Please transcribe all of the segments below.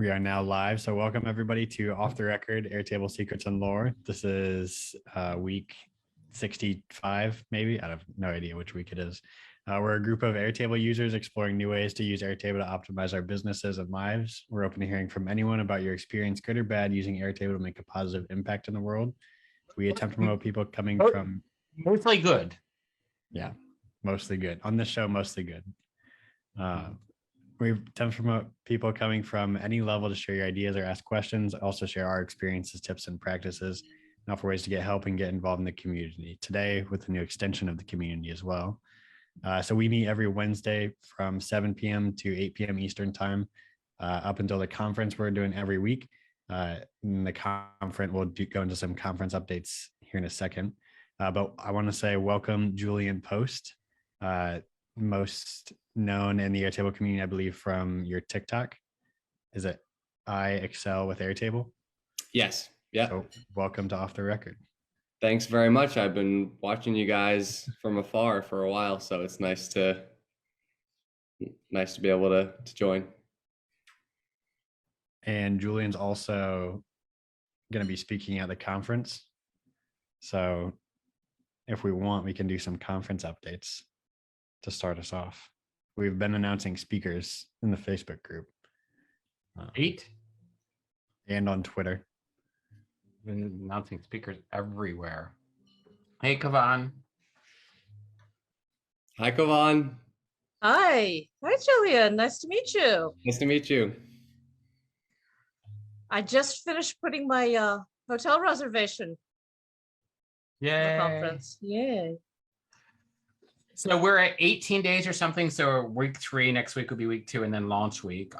We are now live. So welcome everybody to Off the Record Airtable Secrets and Lore. This is week 65, maybe. I have no idea which week it is. We're a group of Airtable users exploring new ways to use Airtable to optimize our businesses and lives. We're open to hearing from anyone about your experience, good or bad, using Airtable to make a positive impact in the world. We attempt to promote people coming from... Mostly good. Yeah, mostly good. On this show, mostly good. We attempt to promote people coming from any level to share your ideas or ask questions, also share our experiences, tips, and practices, and offer ways to get help and get involved in the community. Today, with a new extension of the community as well. So we meet every Wednesday from 7 p.m. to 8 p.m. Eastern time, up until the conference we're doing every week. In the conference, we'll go into some conference updates here in a second. But I want to say welcome, Julian Post. Most known in the Airtable community, I believe, from your TikTok. Is it I Excel with Airtable? Yes. Yeah. So welcome to Off the Record. Thanks very much. I've been watching you guys from afar for a while, so it's nice to be able to join. And Julian's also going to be speaking at the conference. So if we want, we can do some conference updates to start us off. We've been announcing speakers in the Facebook group. 8? And on Twitter. Been announcing speakers everywhere. Hey, Kavan. Hi, Kavan. Hi. Hi, Julian. Nice to meet you. Nice to meet you. I just finished putting my hotel reservation for the conference. Yay. So we're at 18 days or something. So week 3, next week will be week 2, and then launch week.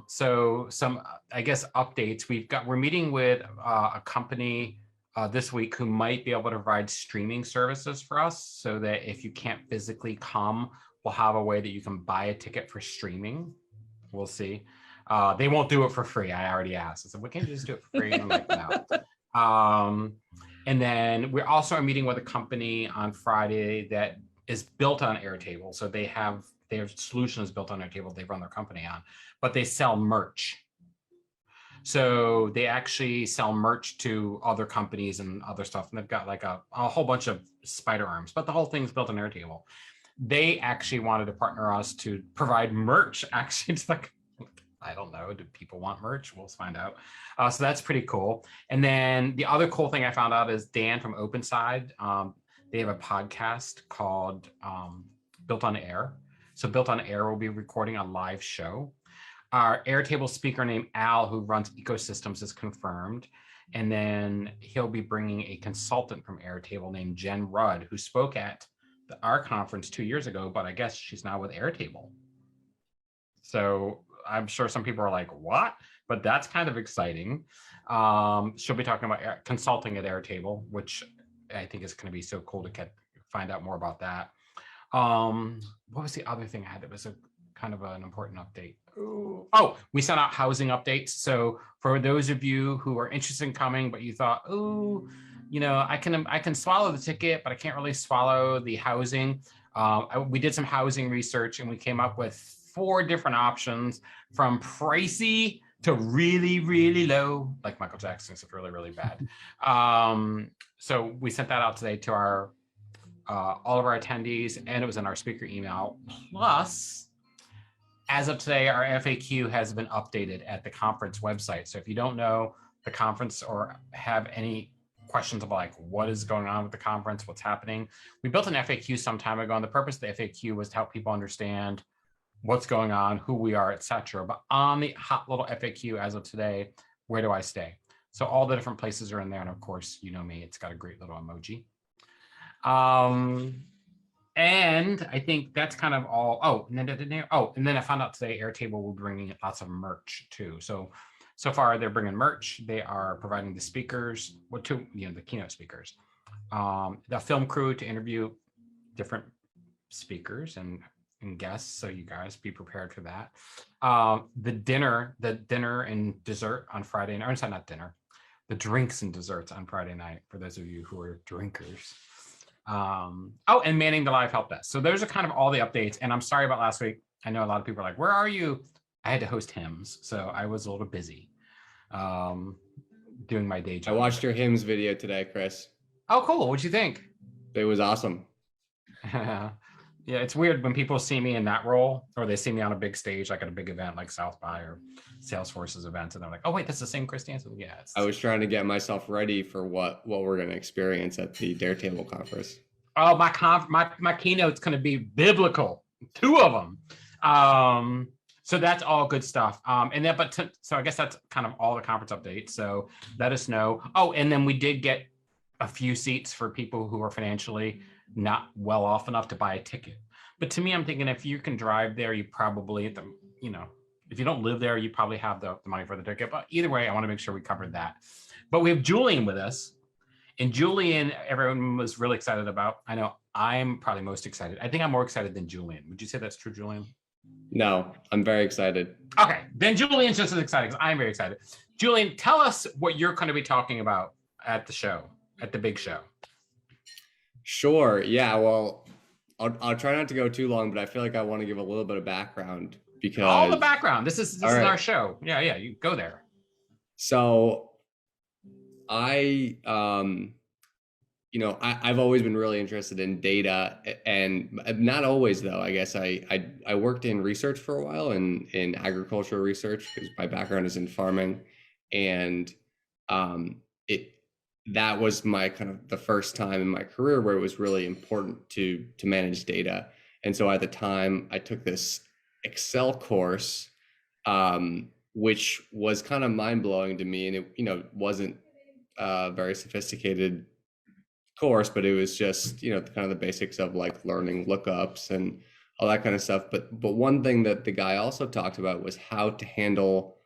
So some, I guess, updates. We're meeting with a company this week who might be able to provide streaming services for us, so that if you can't physically come, we'll have a way that you can buy a ticket for streaming. We'll see. They won't do it for free. I already asked. I said, we can't just do it for free. And I'm like, no. And then we also are meeting with a company on Friday that is built on Airtable. So their solution is built on Airtable. They run their company on, but they sell merch. So they actually sell merch to other companies and other stuff. And they've got like a whole bunch of spider arms, but the whole thing's built on Airtable. They actually wanted to partner us to provide merch. Actually, it's like, I don't know, do people want merch? We'll find out. So that's pretty cool. And then the other cool thing I found out is Dan from OpenSide. They have a podcast called Built on Air. So Built on Air will be recording a live show. Our Airtable speaker named Al, who runs ecosystems, is confirmed. And then he'll be bringing a consultant from Airtable named Jen Rudd, who spoke at our conference 2 years ago, but I guess she's now with Airtable. So I'm sure some people are like, what? But that's kind of exciting. She'll be talking about consulting at Airtable, which I think is going to be so cool to find out more about that. What was the other thing I had? It was a kind of an important update. Ooh. Oh, we sent out housing updates. So for those of you who are interested in coming, but you thought, oh, you know, I can swallow the ticket, but I can't really swallow the housing. We did some housing research and we came up with 4 different options, from pricey to really, really low, like Michael Jackson, so really, really bad. So we sent that out today to our all of our attendees, and it was in our speaker email. Plus, as of today, our FAQ has been updated at the conference website. So if you don't know the conference or have any questions about like what is going on with the conference, what's happening, we built an FAQ some time ago, and the purpose of the FAQ was to help people understand what's going on, who we are, etc. But on the hot little FAQ as of today, where do I stay? So all the different places are in there. And of course, you know me, it's got a great little emoji. And I think that's kind of all. Oh, and then I found out today Airtable will be bringing lots of merch too. So far they're bringing merch. They are providing the speakers, the keynote speakers, the film crew to interview different speakers and guests, so you guys be prepared for that. The dinner and dessert on Friday night, or sorry, not dinner, the drinks and desserts on Friday night for those of you who are drinkers. And manning the live help desk. So those are kind of all the updates. And I'm sorry about last week. I know a lot of people are like, where are you? I had to host hymns, so I was a little busy doing my day I job. watched your hymns video today, Chris. Oh, cool. What'd you think? It was awesome. Yeah, it's weird when people see me in that role, or they see me on a big stage, like at a big event like South by or Salesforce's events, and they're like, "Oh, wait, that's the same Chris Danson." Yeah, I was trying to get myself ready for what we're going to experience at the Airtable conference. Oh, my keynote's going to be biblical, 2 of them. So that's all good stuff. And then, so I guess that's kind of all the conference updates. So let us know. Oh, and then we did get a few seats for people who are financially not well off enough to buy a ticket. But to me, I'm thinking if you can drive there, you probably, if you don't live there, you probably have the money for the ticket. But either way, I want to make sure we covered that. But we have Julian with us. And Julian, everyone was really excited about. I know I'm probably most excited. I think I'm more excited than Julian. Would you say that's true, Julian? No, I'm very excited. Okay, then Julian's just as excited because I'm very excited. Julian, tell us what you're going to be talking about at the show, at the big show. Sure. Yeah. Well, I'll try not to go too long, but I feel like I want to give a little bit of background because all the background. This is right. Our show. Yeah. You go there. So I've always been really interested in data, and not always though. I guess I worked in research for a while in agricultural research because my background is in farming, and that was my kind of the first time in my career where it was really important to manage data. And so at the time I took this Excel course, which was kind of mind blowing to me, and it wasn't very sophisticated course, but it was just kind of the basics of like learning lookups and all that kind of stuff. But one thing that the guy also talked about was how to handle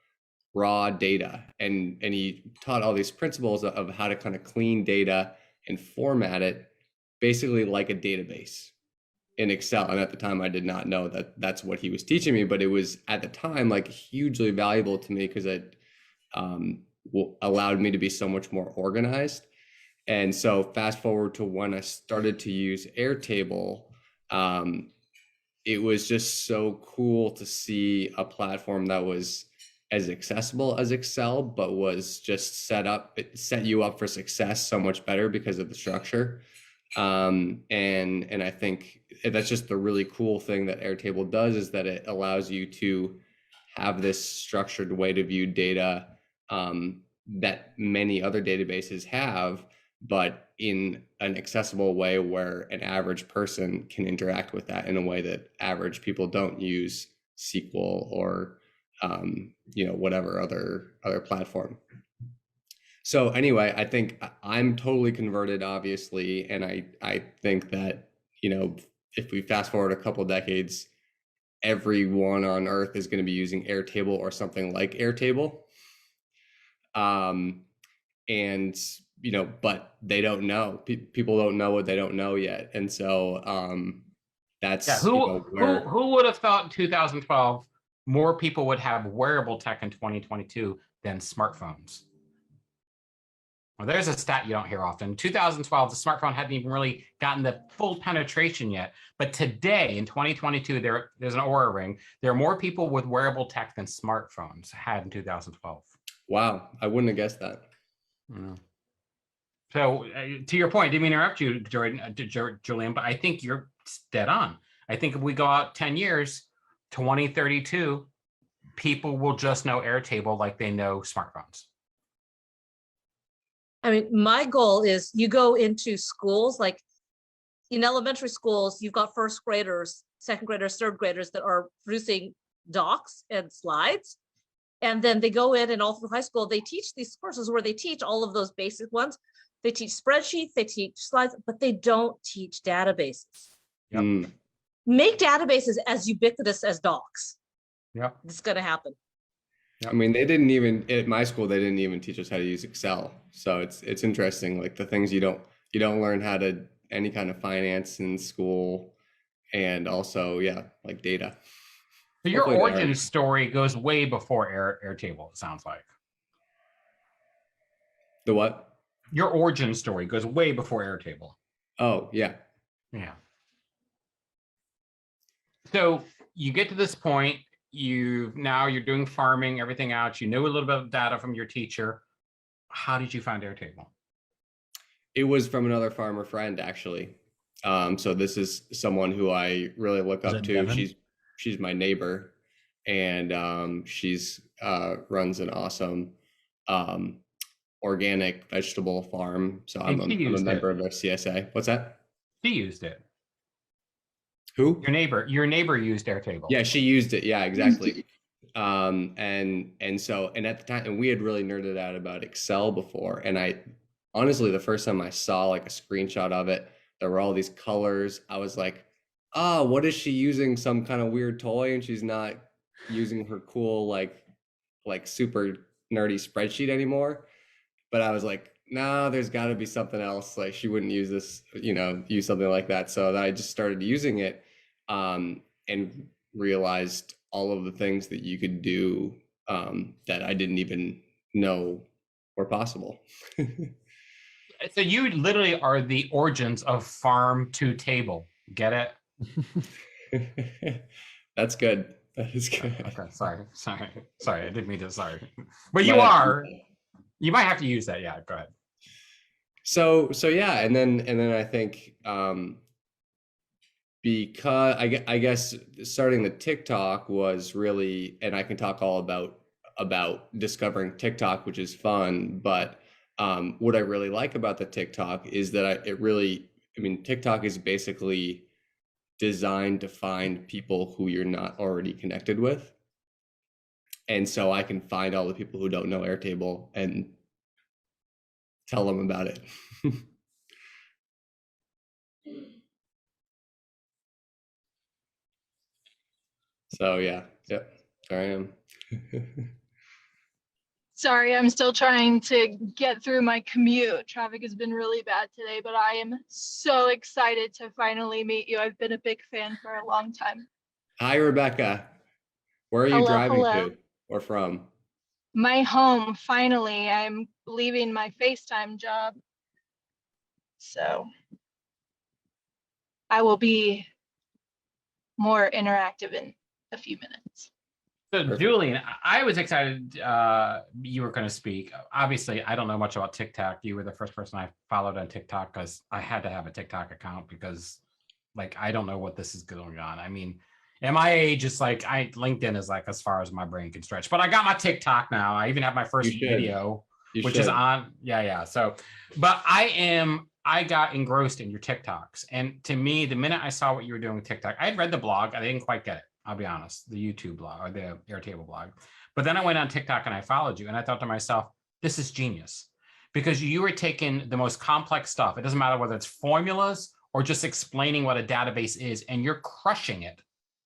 raw data, and he taught all these principles of how to kind of clean data and format it basically like a database in Excel. And at the time I did not know that that's what he was teaching me, but it was at the time like hugely valuable to me because it allowed me to be so much more organized. And so fast forward to when I started to use Airtable, it was just so cool to see a platform that was as accessible as Excel, but was just it set you up for success so much better because of the structure. And I think that's just the really cool thing that Airtable does, is that it allows you to have this structured way to view data that many other databases have, but in an accessible way where an average person can interact with that in a way that average people don't use SQL or whatever other platform. So anyway, I think I'm totally converted, obviously, and I think that if we fast forward a couple of decades, everyone on earth is going to be using Airtable or something like Airtable, and but they don't know. People don't know what they don't know yet, and so that's who would have thought in 2012 more people would have wearable tech in 2022 than smartphones? Well, there's a stat you don't hear often. In 2012, the smartphone hadn't even really gotten the full penetration yet. But today, in 2022, there's an Oura Ring. There are more people with wearable tech than smartphones had in 2012. Wow, I wouldn't have guessed that. So to your point, I didn't mean to interrupt you, Julian, but I think you're dead on. I think if we go out 10 years, 2032, people will just know Airtable like they know smartphones. I mean, my goal is you go into schools, like in elementary schools, you've got first graders, second graders, third graders that are producing docs and slides. And then they go in and all through high school, they teach these courses where they teach all of those basic ones. They teach spreadsheets, they teach slides, but they don't teach databases. Yep. Make databases as ubiquitous as docs. Yeah, it's going to happen. I mean, they didn't even at my school. They didn't even teach us how to use Excel. So it's interesting, like the things you don't learn how to any kind of finance in school, and also like data. So your origin story goes way before Airtable. It sounds like. The what? Your origin story goes way before Airtable. Oh yeah. Yeah. So you get to this point, you're doing farming, everything out. You know a little bit of data from your teacher. How did you find Airtable? It was from another farmer friend, actually. So this is someone who I really look Is up it to. Devin? She's my neighbor, and she's runs an awesome organic vegetable farm. So And she I'm a used member it. of their CSA. What's that? She used it. Who? Your neighbor used Airtable. Yeah, she used it. Yeah, exactly. And so, and at the time, and we had really nerded out about Excel before. And I honestly, the first time I saw like a screenshot of it, there were all these colors. I was like, oh, what is she using? Some kind of weird toy, and she's not using her cool like super nerdy spreadsheet anymore. But I was like, no, there's got to be something else. Like she wouldn't use this, use something like that. So that I just started using it, and realized all of the things that you could do, that I didn't even know were possible. So you literally are the origins of farm to table. Get it? That's good. That is good. Okay, sorry. I didn't mean to. Sorry, but you are. You might have to use that. Yeah, go ahead. So yeah, and then I think, because I guess starting the TikTok was really, and I can talk all about discovering TikTok, which is fun. But what I really like about the TikTok is that TikTok is basically designed to find people who you're not already connected with. And so I can find all the people who don't know Airtable and tell them about it. So yeah, yep, there I am. Sorry, I'm still trying to get through my commute. Traffic has been really bad today, but I am so excited to finally meet you. I've been a big fan for a long time. Hi, Rebecca. Where are you driving to or from? My home, finally. I'm leaving my FaceTime job. So I will be more interactive in a few minutes. So Perfect. Julian, I was excited you were going to speak. Obviously, I don't know much about TikTok. You were the first person I followed on TikTok because I had to have a TikTok account because I don't know what this is going on. I mean, at my age, it's LinkedIn is as far as my brain can stretch. But I got my TikTok now. I even have my first video, which is on. Yeah. So, but I got engrossed in your TikToks. And to me, the minute I saw what you were doing with TikTok, I had read the blog. I didn't quite get it. I'll be honest, the YouTube blog or the Airtable blog. But then I went on TikTok and I followed you and I thought to myself, this is genius because you were taking the most complex stuff. It doesn't matter whether it's formulas or just explaining what a database is, and you're crushing it.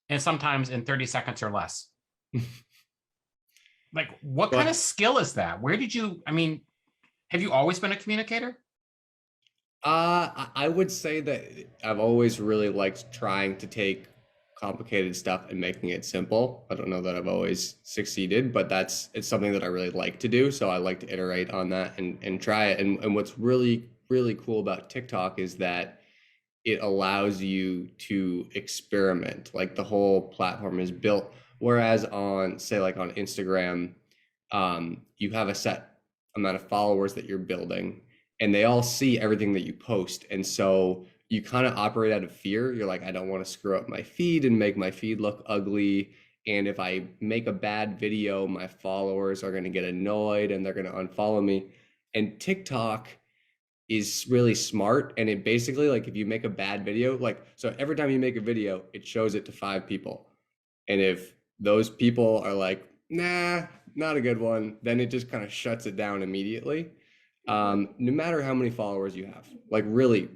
And sometimes in 30 seconds or less. What kind of skill is that? Where did you, have you always been a communicator? I would say that I've always really liked trying to take complicated stuff and making it simple. I don't know that I've always succeeded, but it's something that I really like to do. So I like to iterate on that and try it. And what's really, really cool about TikTok is that it allows you to experiment. Like the whole platform is built. Whereas on, say, like on Instagram, you have a set amount of followers that you're building and they all see everything that you post. And so you kind of operate out of fear. You're like, I don't want to screw up my feed and make my feed look ugly. And if I make a bad video, my followers are going to get annoyed and they're going to unfollow me. And TikTok is really smart. And it basically, if you make a bad video, so every time you make a video, it shows it to 5 people. And if those people are like, nah, not a good one, then it just kind of shuts it down immediately. No matter how many followers you have, really,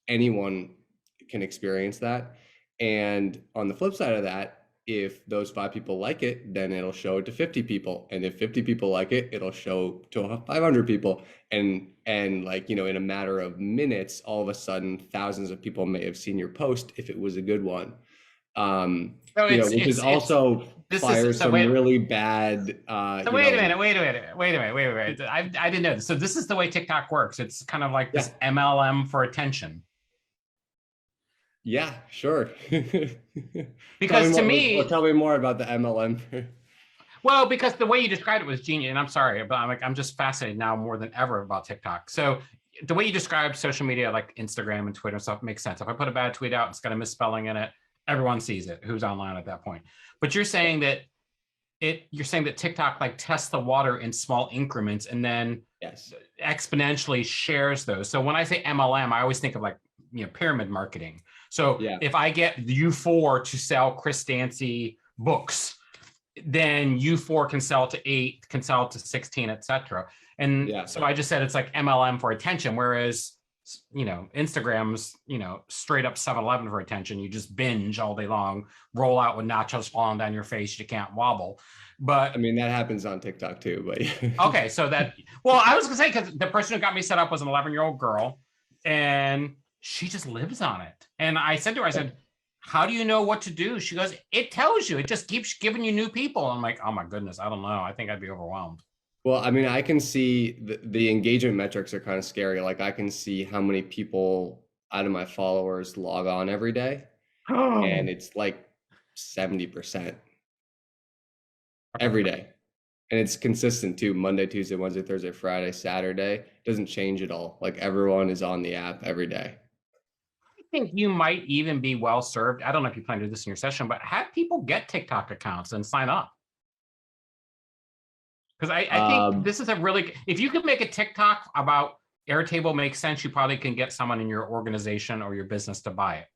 anyone can experience that. And on the flip side of that, if those 5 people like it, then it'll show it to 50 people. And if 50 people like it, it'll show to 500 people. And in a matter of minutes, all of a sudden, thousands of people may have seen your post if it was a good one. Which also fires some really bad. So wait a minute. I didn't know this. So this is the way TikTok works. It's kind of like this MLM for attention. Yeah, sure. Because to Tell me more about the MLM. well, because the way you described it was genius, and I'm sorry, but I'm just fascinated now more than ever about TikTok. So the way you describe social media, like Instagram and Twitter and stuff, makes sense. If I put a bad tweet out, it's got a misspelling in it, everyone sees it who's online at that point. But you're saying that TikTok like tests the water in small increments and then Yes. exponentially shares those. So when I say MLM, I always think of like, pyramid marketing. So Yeah. if I get U4 to sell Chris Dancy books, then U4 can sell to 8, can sell to 16, etc. And so I just said it's like MLM for attention, whereas Instagram's straight up 7-Eleven for attention. You just binge all day long, roll out with nachos falling down your face, you can't wobble. But I mean, that happens on TikTok too, but okay, so I was gonna say, because the person who got me set up was an 11-year-old girl, and she just lives on it. And I said to her, I said, how do you know what to do? She goes, it tells you, it just keeps giving you new people. I'm like, oh my goodness, I don't know. I think I'd be overwhelmed. well, I mean, I can see the engagement metrics are kind of scary. Like I can see how many people out of my followers log on every day, and it's like 70% every day. And it's consistent too. Monday, Tuesday, Wednesday, Thursday, Friday, Saturday. Doesn't change at all. Like everyone is on the app every day. I think you might even be well served. I don't know if you plan to do this in your session, but have people get TikTok accounts and sign up. Because I think this is if you could make a TikTok about Airtable makes sense, you probably can get someone in your organization or your business to buy it.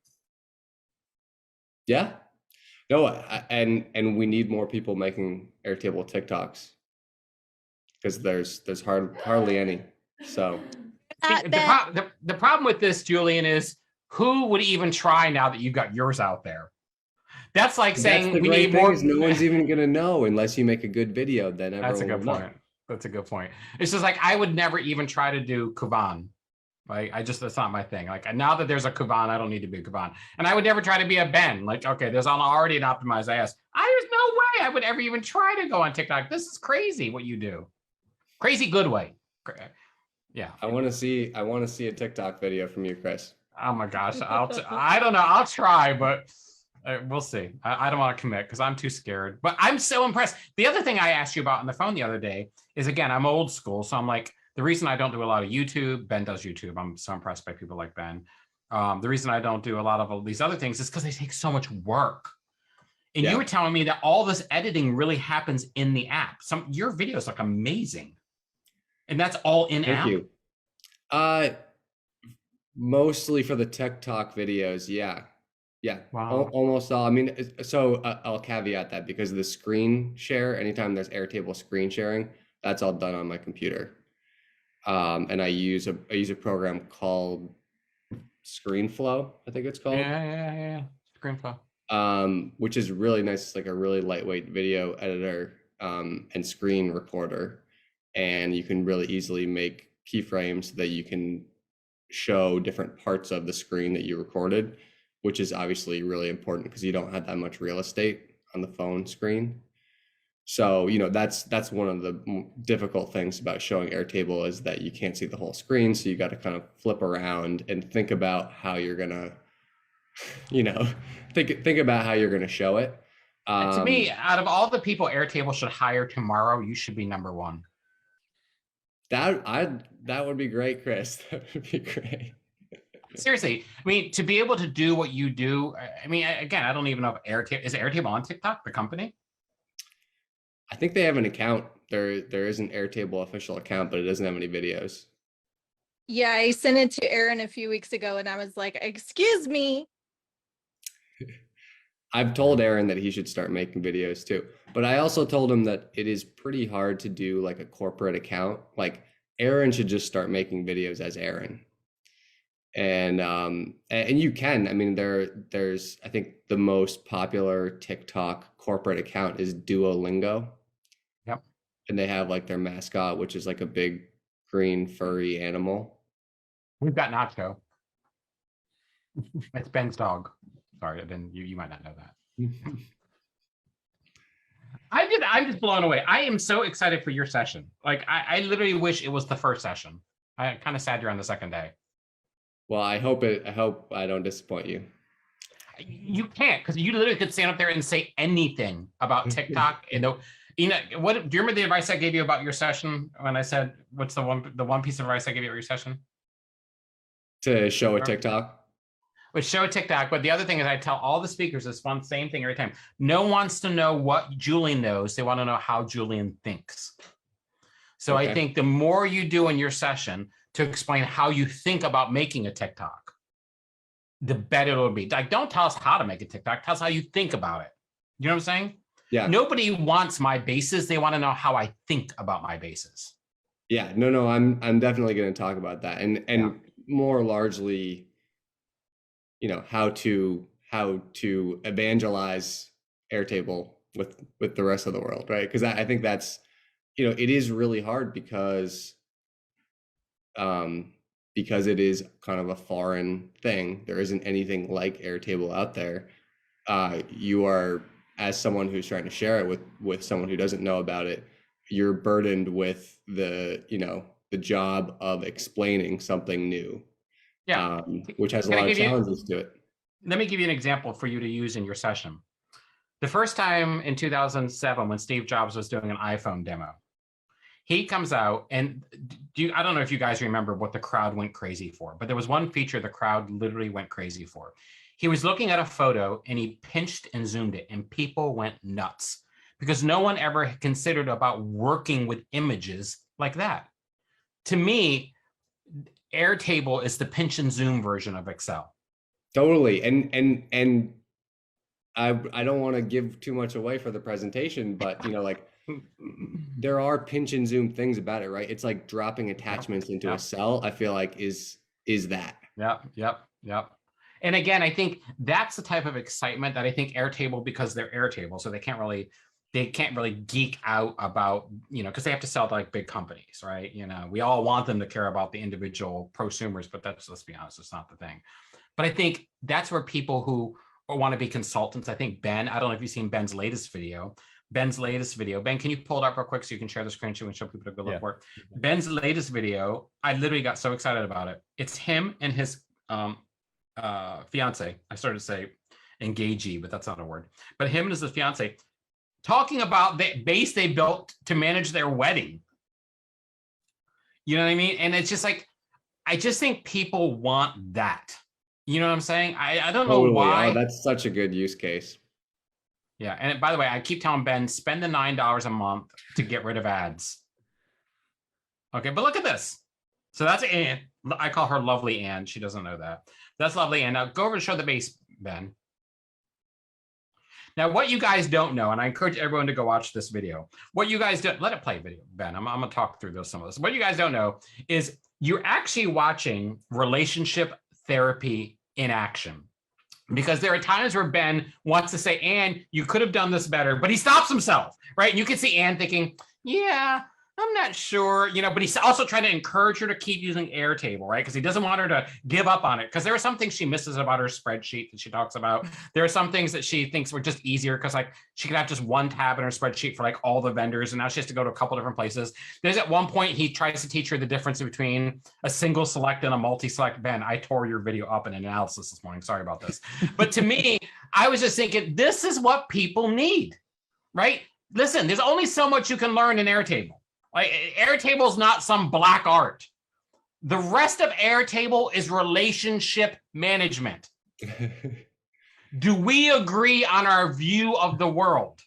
Yeah. No, and we need more people making Airtable TikToks because there's hardly any. So the problem with this, Julian, is who would even try now that you've got yours out there? That's like saying we need more. No one's even gonna know unless you make a good video. Then everyone That's a good point. That's a good point. It's just like I would never even try to do Kuban. Like that's not my thing. Like now that there's a Kuban, I don't need to be a Kuban. And I would never try to be a Ben. Like, okay, there's already an optimized ass. There's no way I would ever even try to go on TikTok. This is crazy what you do. Crazy good way. Yeah. I want to see a TikTok video from you, Chris. Oh my gosh. I don't know. I'll try, but we'll see. I don't want to commit because I'm too scared, but I'm so impressed. The other thing I asked you about on the phone the other day is, again, I'm old school. So I'm like, the reason I don't do a lot of YouTube, Ben does YouTube. I'm so impressed by people like Ben. The reason I don't do a lot of these other things is because they take so much work. And you were telling me that all this editing really happens in the app. Your videos look amazing. And that's all in app? Thank you. Mostly for the TikTok videos, yeah. Yeah, wow. Almost all. I mean, so I'll caveat that because of the screen share, anytime there's Airtable screen sharing, that's all done on my computer. And I use a program called ScreenFlow, I think it's called. Yeah. ScreenFlow. Which is really nice. It's like a really lightweight video editor and screen recorder. And you can really easily make keyframes so that you can show different parts of the screen that you recorded, which is obviously really important because you don't have that much real estate on the phone screen. So, that's one of the difficult things about showing Airtable is that you can't see the whole screen. So you got to kind of flip around and think about how you're going to, think about how you're going to show it. To me, out of all the people Airtable should hire tomorrow, you should be number one. That would be great, Chris. That would be great. Seriously, I mean, to be able to do what you do, I mean, again, I don't even know if Airtable on TikTok, the company? I think they have an account. There is an Airtable official account, but it doesn't have any videos. Yeah, I sent it to Aaron a few weeks ago and I was like, excuse me. I've told Aaron that he should start making videos too, but I also told him that it is pretty hard to do like a corporate account. Like Aaron should just start making videos as Aaron. And you can, I mean, there's, I think the most popular TikTok corporate account is Duolingo. Yep. And they have like their mascot, which is like a big green furry animal. We've got Nacho. It's Ben's dog. Sorry, then you might not know that. I'm just blown away. I am so excited for your session. Like I literally wish it was the first session. I'm kind of sad you're on the second day. Well, I hope I don't disappoint you. You can't, because you literally could stand up there and say anything about TikTok. And what do you remember the advice I gave you about your session when I said, what's the one piece of advice I gave you at your session? To show a TikTok. Which show TikTok, but the other thing is I tell all the speakers this one same thing every time. No one wants to know what Julian knows. They want to know how Julian thinks. So Okay. I think the more you do in your session to explain how you think about making a TikTok, the better it'll be. Like, don't tell us how to make a TikTok. Tell us how you think about it. You know what I'm saying? Yeah. Nobody wants my bases. They want to know how I think about my bases. Yeah. No, I'm definitely going to talk about that, and more largely, how to evangelize Airtable with the rest of the world, right? Because I think that's, it is really hard because it is kind of a foreign thing. There isn't anything like Airtable out there. You are, as someone who's trying to share it with someone who doesn't know about it, you're burdened with the job of explaining something new. Yeah. Which has a lot of challenges to it. Let me give you an example for you to use in your session. The first time in 2007, when Steve Jobs was doing an iPhone demo, he comes out and I don't know if you guys remember what the crowd went crazy for, but there was one feature the crowd literally went crazy for. He was looking at a photo and he pinched and zoomed it, and people went nuts because no one ever considered about working with images like that. To me, Airtable is the pinch and zoom version of Excel. Totally. And I don't want to give too much away for the presentation, but there are pinch and zoom things about it, right? It's like dropping attachments into a cell, I feel like is that. Yep. And again, I think that's the type of excitement that I think Airtable, because they're Airtable, so they can't really geek out about, because they have to sell to like big companies, right? We all want them to care about the individual prosumers, but let's be honest, it's not the thing. But I think that's where people who want to be consultants, I think Ben, I don't know if you've seen Ben's latest video. Ben, can you pull it up real quick so you can share the screen so we can show people to go look for it? Ben's latest video, I literally got so excited about it. It's him and his fiance. I started to say engagee, but that's not a word. But him and his fiance talking about the base they built to manage their wedding. You know what I mean? And it's just like, I just think people want that. You know what I'm saying? I don't know why. Oh, that's such a good use case. Yeah. And by the way, I keep telling Ben, spend the $9 a month to get rid of ads. Okay. But look at this. So that's Anne. I call her Lovely Anne. She doesn't know that. That's Lovely Anne. Now go over and show the base, Ben. Now, what you guys don't know, and I encourage everyone to go watch this video. What you guys don't, let it play video, Ben. I'm going to talk through some of this. What you guys don't know is you're actually watching relationship therapy in action. Because there are times where Ben wants to say, Anne, you could have done this better, but he stops himself, right? And you can see Anne thinking, yeah, I'm not sure, but he's also trying to encourage her to keep using Airtable, right? Because he doesn't want her to give up on it. Because there are some things she misses about her spreadsheet that she talks about. There are some things that she thinks were just easier because like she could have just one tab in her spreadsheet for like all the vendors, and now she has to go to a couple different places. There's at one point he tries to teach her the difference between a single select and a multi-select. Ben, I tore your video up in analysis this morning. Sorry about this. But to me, I was just thinking, this is what people need, right? Listen, there's only so much you can learn in Airtable. Like Airtable is not some black art. The rest of Airtable is relationship management. Do we agree on our view of the world?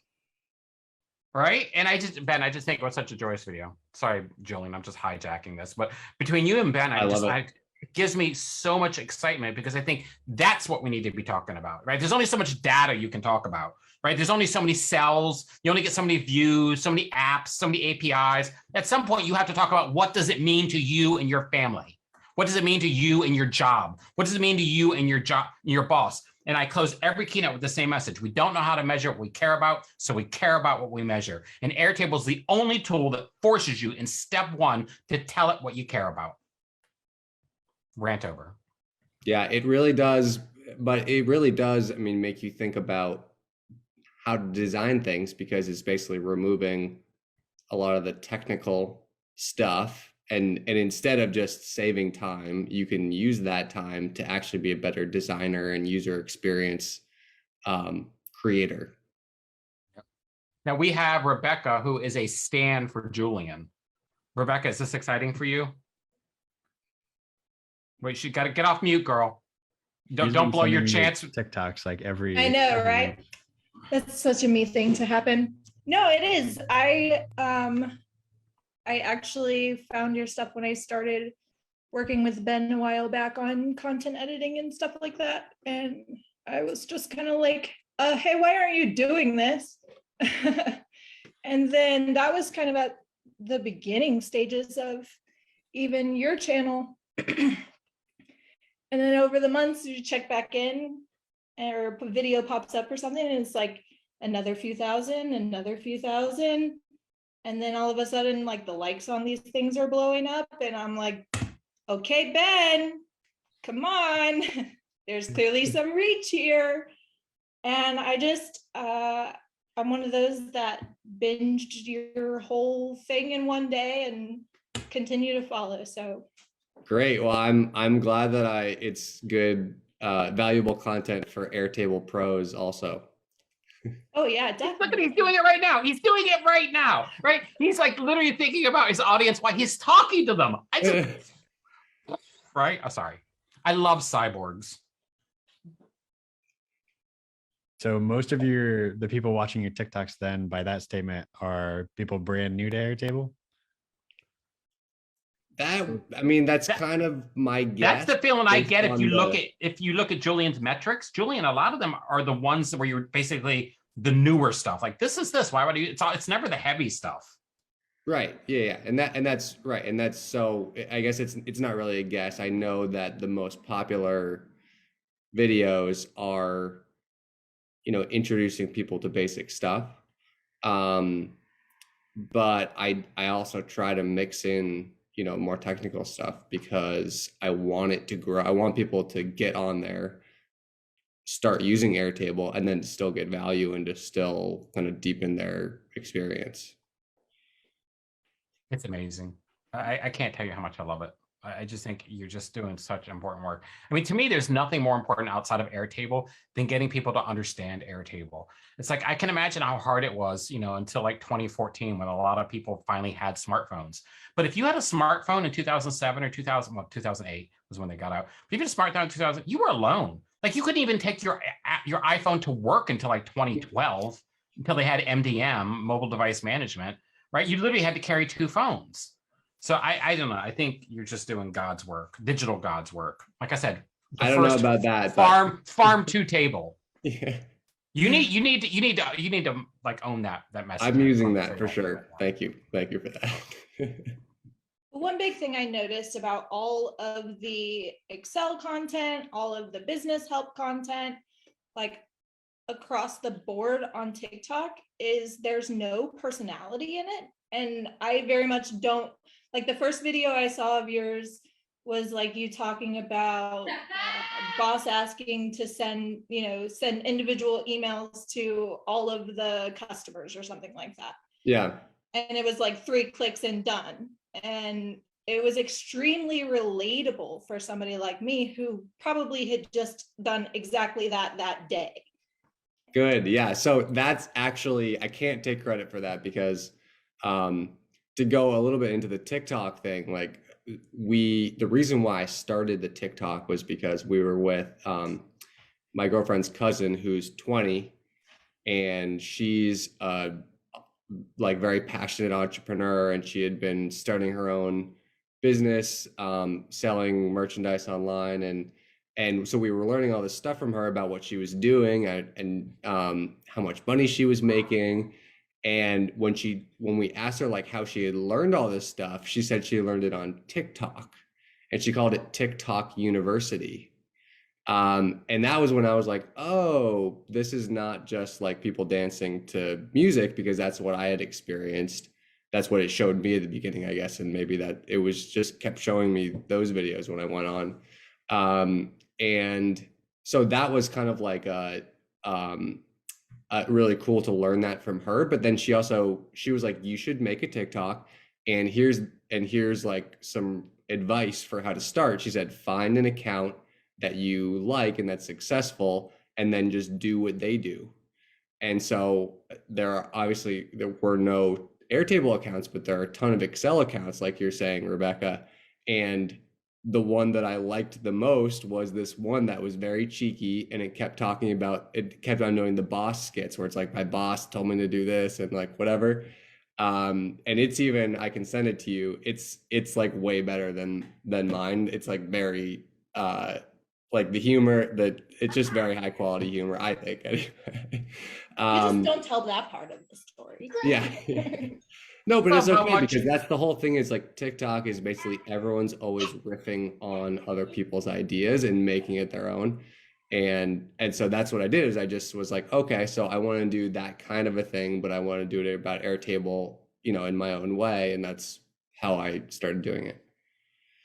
Right? And Ben, I just think it was such a joyous video. Sorry, Julian, I'm just hijacking this. But between you and Ben, it gives me so much excitement because I think that's what we need to be talking about, right? There's only so much data you can talk about. Right? There's only so many cells. You only get so many views, so many apps, so many APIs. At some point, you have to talk about what does it mean to you and your family? What does it mean to you and your job? What does it mean to you and your job, your boss? And I close every keynote with the same message. We don't know how to measure what we care about, so we care about what we measure. And Airtable is the only tool that forces you in step one to tell it what you care about. Rant over. Yeah, it really does. But it really does, make you think about how to design things, because it's basically removing a lot of the technical stuff and instead of just saving time, you can use that time to actually be a better designer and user experience creator. Now we have Rebecca, who is a stan for Julian. Rebecca, is this exciting for you? Wait, she got to get off mute, girl. Don't blow your chance. TikToks like every. I know, right? week. That's such a me thing to happen. No, it is. I actually found your stuff when I started working with Ben a while back on content editing and stuff like that. And I was just kind of like, hey, why aren't you doing this? And then that was kind of at the beginning stages of even your channel. And then over the months, you check back in or a video pops up or something, and it's like another few thousand, another few thousand. And then all of a sudden, like the likes on these things are blowing up. And I'm like, okay, Ben, come on. There's clearly some reach here. And I just, I'm one of those that binged your whole thing in one day and continue to follow. So Great. Well, I'm glad that it's good, valuable content for Airtable pros also. oh yeah, Look at definitely. he's doing it right now. He's doing it right now, right? He's like literally thinking about his audience while he's talking to them. Right? Oh, sorry. I love cyborgs. So most of the people watching your TikToks then by that statement are people brand new to Airtable. That's kind of my guess. That's the feeling I based get if you on look at Julian's metrics. Julian, a lot of them are the ones where you're basically the newer stuff. Like this is this. Why would you? It's never the heavy stuff. Right. Yeah. And that's right. And that's, so I guess it's not really a guess. I know that the most popular videos are, introducing people to basic stuff. But I also try to mix in, more technical stuff because I want it to grow. I want people to get on there, start using Airtable, and then still get value and to still kind of deepen their experience. It's amazing. I can't tell you how much I love it. I just think you're just doing such important work. I mean, to me, there's nothing more important outside of Airtable than getting people to understand Airtable. It's like, I can imagine how hard it was, until like 2014 when a lot of people finally had smartphones. But if you had a smartphone in 2007 or 2008 was when they got out. But if you had a smartphone in 2000, you were alone. Like you couldn't even take your iPhone to work until like 2012, until they had MDM, mobile device management, right? You literally had to carry two phones. So I don't know. I think you're just doing God's work, digital God's work. Like I said, I don't know about that. Farm to table. Yeah. You need to like own that message. I'm using that for sure. Thank you for that. One big thing I noticed about all of the Excel content, all of the business help content, like across the board on TikTok, is there's no personality in it. And I very much don't like. The first video I saw of yours was like you talking about boss asking to send individual emails to all of the customers or something like that. Yeah. And it was like 3 clicks and done. And it was extremely relatable for somebody like me who probably had just done exactly that day. Good. Yeah. So that's actually, I can't take credit for that because to go a little bit into the TikTok thing, like the reason why I started the TikTok was because we were with my girlfriend's cousin who's 20, and she's like very passionate entrepreneur, and she had been starting her own business, selling merchandise online, and so we were learning all this stuff from her about what she was doing and how much money she was making. And when we asked her like how she had learned all this stuff, she said she learned it on TikTok, and she called it TikTok University. And that was when I was like, oh, this is not just like people dancing to music, because that's what I had experienced. That's what it showed me at the beginning, I guess. And maybe that it was just kept showing me those videos when I went on. And so that was kind of like really cool to learn that from her. But then she was like, you should make a TikTok And here's like some advice for how to start. She said, find an account that you like and that's successful, and then just do what they do. And so there were no Airtable accounts, but there are a ton of Excel accounts, like you're saying, Rebecca. And the one that I liked the most was this one that was very cheeky, and it kept on doing the boss skits where it's like, my boss told me to do this and like whatever. And it's even, I can send it to you. It's like way better than mine. It's like very like the humor, it's just very high quality humor, I think. Anyway. You just don't tell that part of the story. Yeah. No, but it's okay, because that's the whole thing, is like TikTok is basically everyone's always riffing on other people's ideas and making it their own. And so that's what I did, is I just was like, okay, so I want to do that kind of a thing, but I want to do it about Airtable, in my own way. And that's how I started doing it.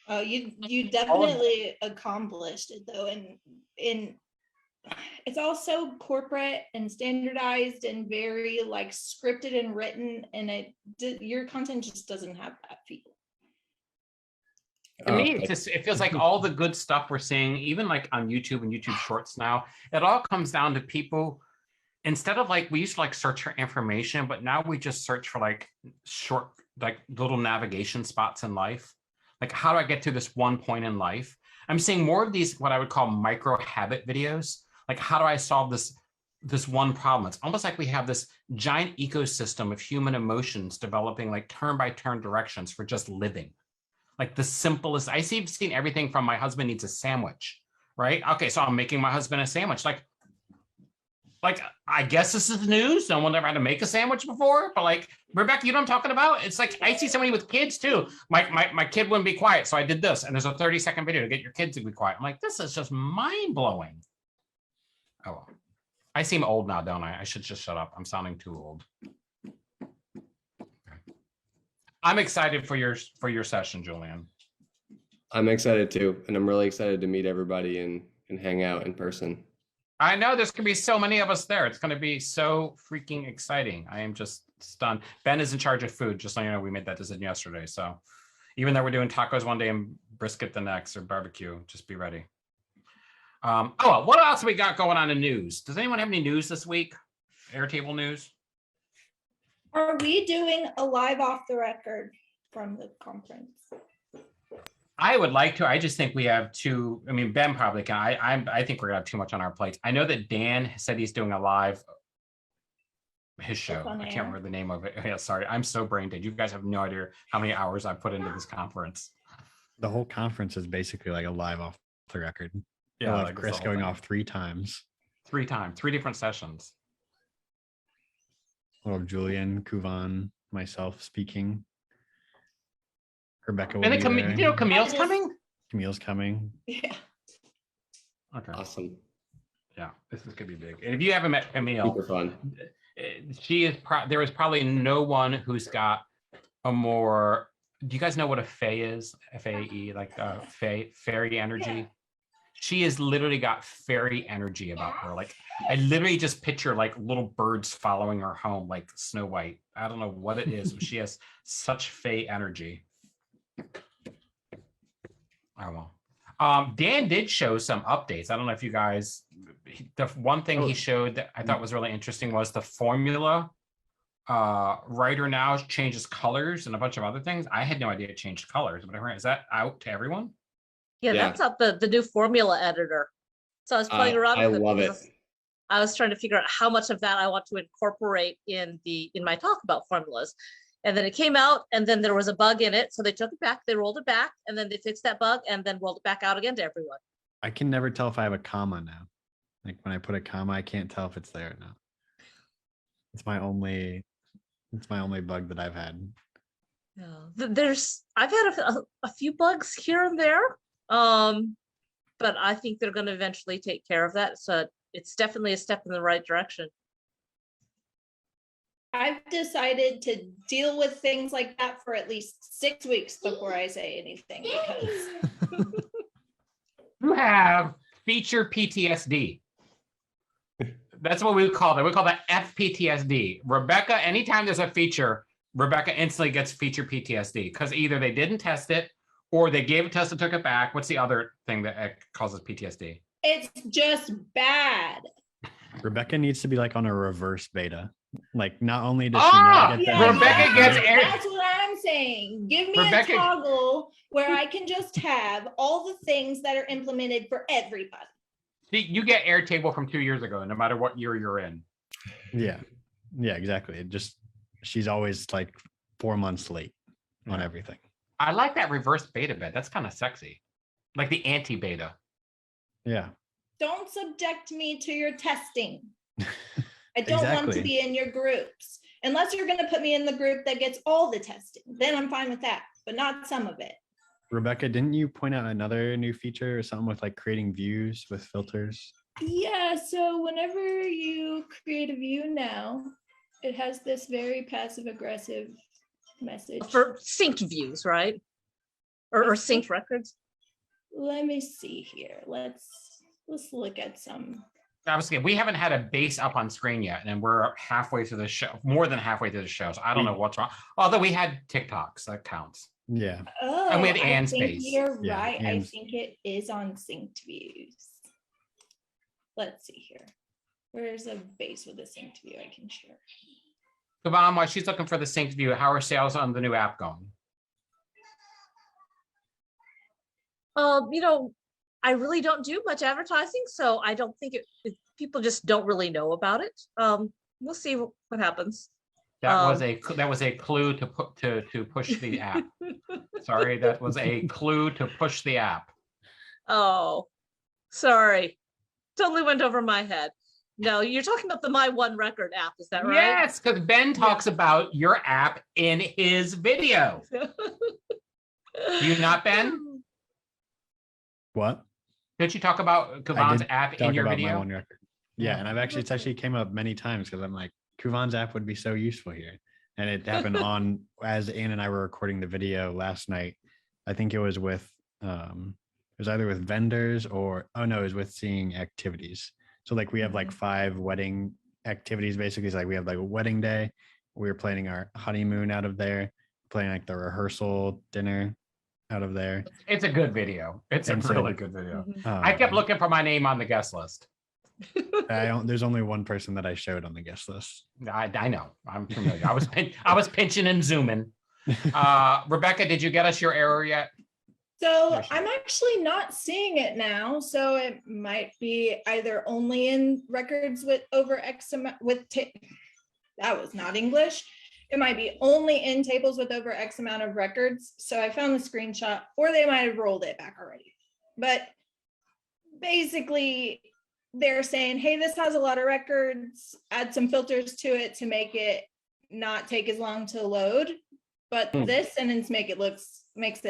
Oh, you definitely accomplished it though. And it's also corporate and standardized and very like scripted and written, and your content just doesn't have that feel. To me, it feels like all the good stuff we're seeing, even like on YouTube and YouTube Shorts now, it all comes down to people, instead of like, we used to like search for information, but now we just search for like short, like little navigation spots in life. Like, how do I get to this one point in life? I'm seeing more of these, what I would call micro habit videos. Like, how do I solve this one problem? It's almost like we have this giant ecosystem of human emotions developing like turn by turn directions for just living. Like the simplest, I've seen everything from my husband needs a sandwich, right? Okay, so I'm making my husband a sandwich. Like I guess this is news. No one ever had to make a sandwich before, but like, Rebecca, you know what I'm talking about? It's like, I see somebody with kids too. My kid wouldn't be quiet, so I did this. And there's a 30-second video to get your kids to be quiet. I'm like, this is just mind blowing. Oh, well. I seem old now, don't I? I should just shut up. I'm sounding too old. I'm excited for your session, Julian. I'm excited too, and I'm really excited to meet everybody and hang out in person. I know there's going to be so many of us there. It's going to be so freaking exciting. I am just stunned. Ben is in charge of food, just so you know. We made that decision yesterday. So even though we're doing tacos one day and brisket the next, or barbecue, just be ready. What else we got going on in news? Does anyone have any news this week? Airtable news? Are we doing a live off the record from the conference? I would like to. I just think we have too. I mean, Ben probably can. I think we're gonna have too much on our plates. I know that Dan said he's doing a live his show. I can't remember the name of it. Yeah, sorry, I'm so brain dead. You guys have no idea how many hours I put into this conference. The whole conference is basically like a live off the record. Yeah, like Chris going off 3 times. 3 different sessions. Well, Julian, Kuvan, myself speaking. Rebecca will and then be there. Camille's coming? Camille's coming. Yeah. Okay. Awesome. Yeah, this is gonna be big. And if you haven't met Camille, Super fun. She is. There is probably no one who's got a more. Do you guys know what a fae is? FAE, like fairy energy. Yeah. She has literally got fairy energy about her. Like, I literally just picture like little birds following her home, like Snow White. I don't know what it is, but she has such fae energy. Oh well. Dan did show some updates. I don't know if you guys. The one thing he showed that I thought was really interesting was the formula. Writer now changes colors and a bunch of other things. I had no idea it changed colors, but is that out to everyone? Yeah, that's up the new formula editor. So I was playing around with it. I love it. I was trying to figure out how much of that I want to incorporate in my talk about formulas. And then it came out, and then there was a bug in it. So they took it back, they rolled it back, and then they fixed that bug and then rolled it back out again to everyone. I can never tell if I have a comma now. Like when I put a comma, I can't tell if it's there or not. It's my only bug that I've had. Yeah. I've had a few bugs here and there. But I think they're going to eventually take care of that. So it's definitely a step in the right direction. I've decided to deal with things like that for at least 6 weeks before I say anything, because you have feature PTSD. That's what we call it. We call that FPTSD. Rebecca, anytime there's a feature, Rebecca instantly gets feature PTSD because either they didn't test it or they gave a test and took it back. What's the other thing that causes PTSD? It's just bad. Rebecca needs to be like on a reverse beta. Like, not only does she not get Yeah, Rebecca gets that's what I'm saying. Give me Rebecca- a toggle where I can just have all the things that are implemented for everybody. You get Airtable from 2 years ago, no matter what year you're in. Yeah, exactly. It just, she's always like 4 months late on everything. I like that reverse beta bed. That's kind of sexy. Like the anti-beta. Yeah. Don't subject me to your testing. I don't want to be in your groups. Unless you're going to put me in the group that gets all the testing, then I'm fine with that, but not some of it. Rebecca, didn't you point out another new feature or something with like creating views with filters? Yeah, so whenever you create a view now, it has this very passive aggressive message. For synced views, right? Or synced records? Let me see here. Let's look at some. Obviously, we haven't had a base up on screen yet, and we're halfway through the show, more than halfway through the show. So I don't know what's wrong. Although we had TikToks, that counts. Yeah. Oh, And we had I Anne's think base. you're Yeah, right. Anne's. I think it is on synced views. Let's see here. Where's a base with a synced view I can share? Kavam, while she's looking for the synced view, how are sales on the new app going? I really don't do much advertising, so I don't think people just don't really know about it. We'll see what happens. That was a clue to push the app. Sorry, that was a clue to push the app. Oh, sorry. Totally went over my head. No, you're talking about the My One Record app, is that right? Yes, because Ben talks about your app in his video. Do you not, Ben? What? Did you talk about Kavon's app in your My video? One Record. Yeah, and it's actually came up many times because I'm like, Kuvan's app would be so useful here. And it happened on, as Anne and I were recording the video last night, I think it was with, it was either with vendors or, it was with seeing activities. So like we have like 5 wedding activities, basically. It's like we have like a wedding day. We were planning our honeymoon out of there, planning like the rehearsal dinner out of there. It's a good video. It's a really good video. Mhm. I kept looking for my name on the guest list. There's only one person that I showed on the guest list. I know. I'm familiar. I was pinching and zooming. Rebecca, did you get us your error yet? So I'm actually not seeing it now. So it might be either only in records with over X amount that was not English. It might be only in tables with over X amount of records. So I found the screenshot, or they might have rolled it back already. But basically, they're saying, hey, this has a lot of records, add some filters to it to make it not take as long to load. But this sentence makes it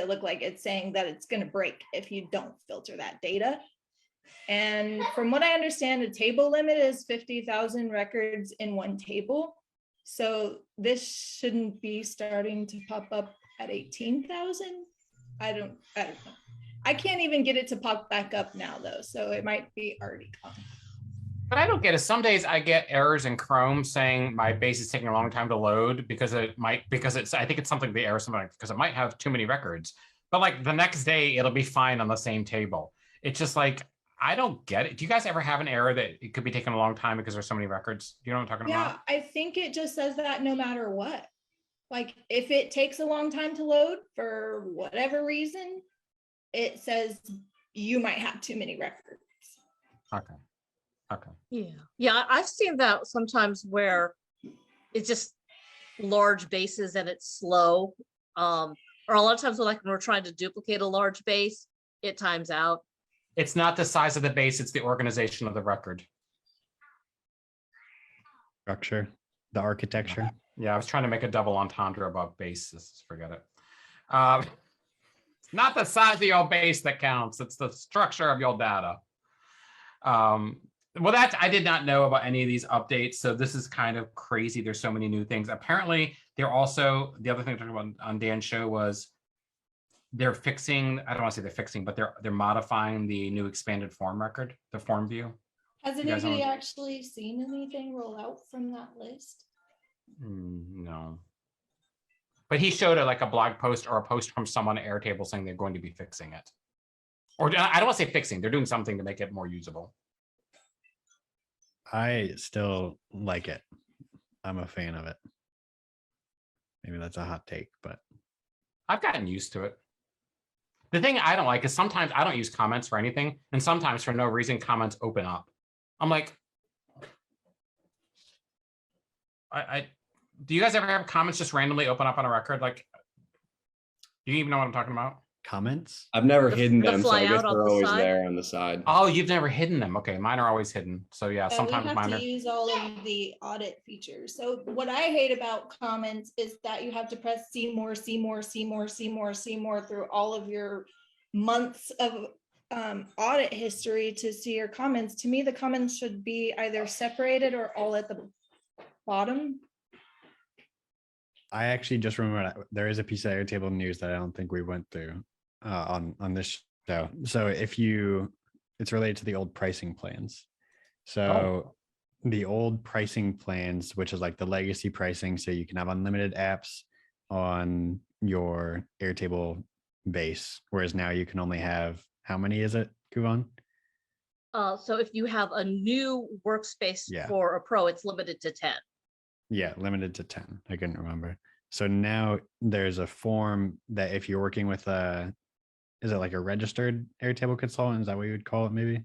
look like it's saying that it's going to break if you don't filter that data. And from what I understand, a table limit is 50,000 records in one table. So this shouldn't be starting to pop up at 18,000. I don't know. I can't even get it to pop back up now though. So it might be already gone. But I don't get it. Some days I get errors in Chrome saying my base is taking a long time to load because I think it's something the error something because it might have too many records. But like the next day it'll be fine on the same table. It's just like, I don't get it. Do you guys ever have an error that it could be taking a long time because there's so many records? Do you know what I'm talking about? Yeah, I think it just says that no matter what. Like if it takes a long time to load for whatever reason, it says you might have too many records. Okay. Yeah, I've seen that sometimes where it's just large bases and it's slow. Or a lot of times when we're trying to duplicate a large base, it times out. It's not the size of the base, it's the organization of the record. Structure, the architecture. Yeah, I was trying to make a double entendre about bases. Forget it. It's not the size of your base that counts. It's the structure of your data. Well, I did not know about any of these updates. So this is kind of crazy. There's so many new things. Apparently, they're also, the other thing talking about on Dan's show was they're fixing, I don't want to say they're fixing, but they're modifying the new expanded form record, the form view. Has anybody actually seen anything roll out from that list? No. But he showed like a blog post or a post from someone at Airtable saying they're going to be fixing it. Or I don't want to say fixing, they're doing something to make it more usable. I still like it. I'm a fan of it. Maybe that's a hot take, but I've gotten used to it. The thing I don't like is sometimes I don't use comments for anything, and sometimes for no reason comments open up. I'm like, do you guys ever have comments just randomly open up on a record? Like, do you even know what I'm talking about? comments? I've never hidden the them, so fly I guess out on they're the always side? there on the side. Oh, you've never hidden them. Okay, mine are always hidden. So yeah, We sometimes have mine to are. use all of the audit features. So what I hate about comments is that you have to press see more, see more, see more, see more, see more through all of your months of audit history to see your comments. To me, the comments should be either separated or all at the bottom. I actually just remembered there is a piece of Airtable news that I don't think we went through on this show. So it's related to the old pricing plans. So the old pricing plans, which is like the legacy pricing, so you can have unlimited apps on your Airtable base, whereas now you can only have, how many is it, Kuvan? So if you have a new workspace Yeah. for a pro, it's limited to 10. Yeah, limited to 10. I couldn't remember. So now there's a form that if you're working with is it like a registered Airtable consultant? Is that what you would call it, maybe?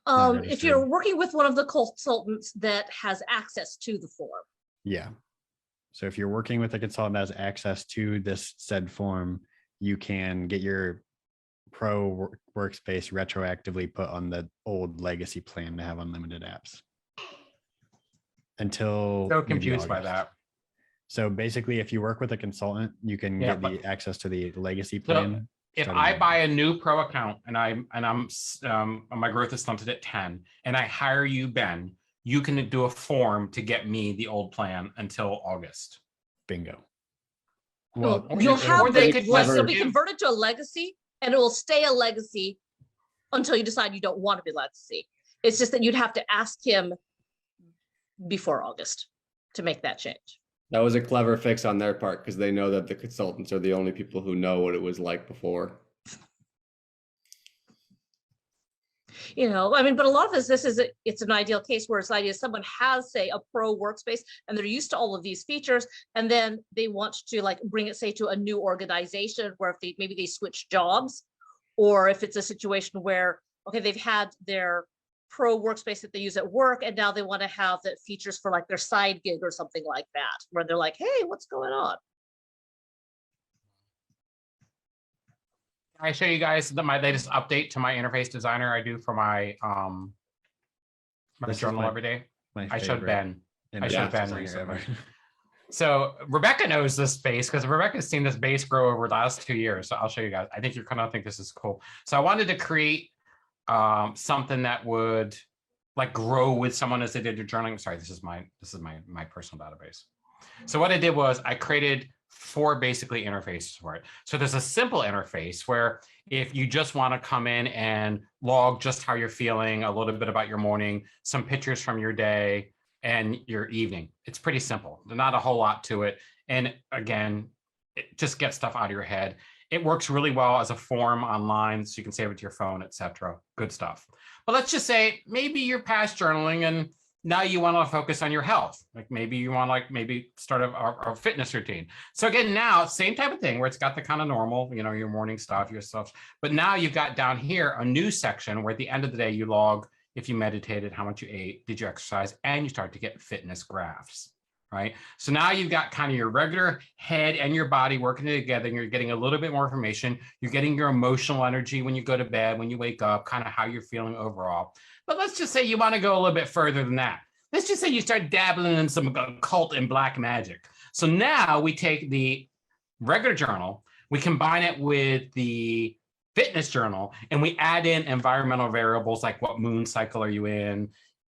Not If you're registered. working with one of the consultants that has access to the form. Yeah. So if you're working with a consultant that has access to this said form, you can get your pro workspace retroactively put on the old legacy plan to have unlimited apps. Until So maybe confused by August. that. So basically, if you work with a consultant, you can Yeah, get the access to the legacy So, plan. If starting I in buy a August. new pro account and my growth is stunted at 10 and I hire you, Ben, you can do a form to get me the old plan until August. Bingo. Well, or you'll you- have or they the, could like, just it'll be give- converted to a legacy, and it will stay a legacy until you decide you don't want to be legacy. It's just that you'd have to ask him before August to make that change. That was a clever fix on their part because they know that the consultants are the only people who know what it was like before. You know, I mean, but a lot of it's an ideal case where it's idea someone has, say, a pro workspace and they're used to all of these features, and then they want to like bring it, say, to a new organization where if maybe they switch jobs, or if it's a situation where, okay, they've had their pro workspace that they use at work and now they want to have the features for like their side gig or something like that, where they're like, hey, what's going on? Can I show you guys my latest update to my interface designer I do for my This is journal my- every day? My I showed favorite Ben. I showed interface Ben designer recently. ever. So Rebecca knows this base because Rebecca's seen this base grow over the last 2 years. So I'll show you guys. I think you're gonna think this is cool. So I wanted to create something that would like grow with someone as they did their journaling. Sorry, this is my personal database. So what I did was I created 4 basically interfaces for it. So there's a simple interface where if you just want to come in and log just how you're feeling, a little bit about your morning, some pictures from your day and your evening. It's pretty simple. There's not a whole lot to it. And again, it just gets stuff out of your head. It works really well as a form online, so you can save it to your phone, etc. Good stuff. But let's just say maybe you're past journaling and now you want to focus on your health. Like maybe you want to maybe start a fitness routine. So again, now same type of thing where it's got the kind of normal, you know, your morning stuff, your stuff. But now you've got down here a new section where at the end of the day you log if you meditated, how much you ate, did you exercise, and you start to get fitness graphs. Right. So now you've got kind of your regular head and your body working together, and you're getting a little bit more information. You're getting your emotional energy when you go to bed, when you wake up, kind of how you're feeling overall. But let's just say you want to go a little bit further than that. Let's just say you start dabbling in some occult and black magic. So now we take the regular journal, we combine it with the fitness journal, and we add in environmental variables like what moon cycle are you in,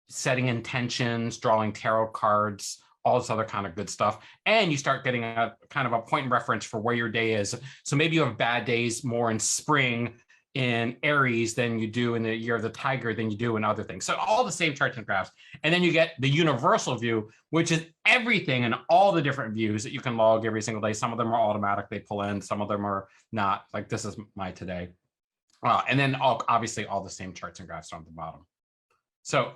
setting intentions, drawing tarot cards, all this other kind of good stuff. And you start getting a kind of a point of reference for where your day is. So maybe you have bad days more in spring in Aries than you do in the year of the tiger than you do in other things. So all the same charts and graphs. And then you get the universal view, which is everything and all the different views that you can log every single day. Some of them are automatic, they pull in, some of them are not. Like this is my today. And then obviously all the same charts and graphs are on the bottom. So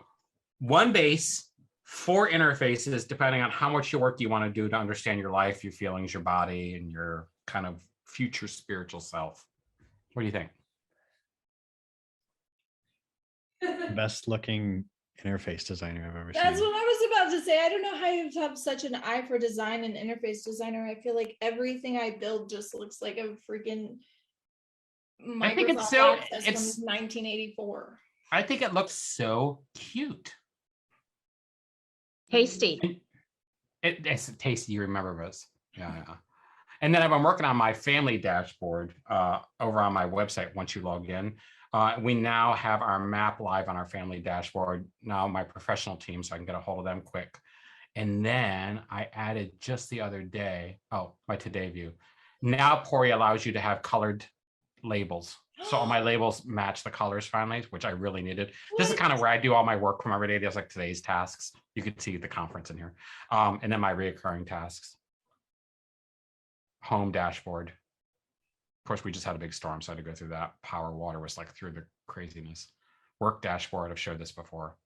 one base, 4 interfaces, depending on how much work you want to do to understand your life, your feelings, your body, and your kind of future spiritual self. What do you think? Best looking interface designer I've ever That's seen. what I was about to say. I don't know how you have such an eye for design and interface designer. I feel like everything I build just looks like a freaking I think it's Microsoft so- Access it's- from 1984. I think it looks so cute. Tasty. It's tasty. You remember this. Yeah. And then I've been working on my family dashboard over on my website. Once you log in, we now have our map live on our family dashboard. Now my professional team, so I can get a hold of them quick. And then I added just the other day, my today view. Now Pori allows you to have colored labels. So all my labels match the colors finally, which I really needed. This is kind of where I do all my work from every day. There's like today's tasks. You could see the conference in here. And then my reoccurring tasks. Home dashboard. Of course, we just had a big storm, so I had to go through that. Power, water was like through the craziness. Work dashboard, I've showed this before.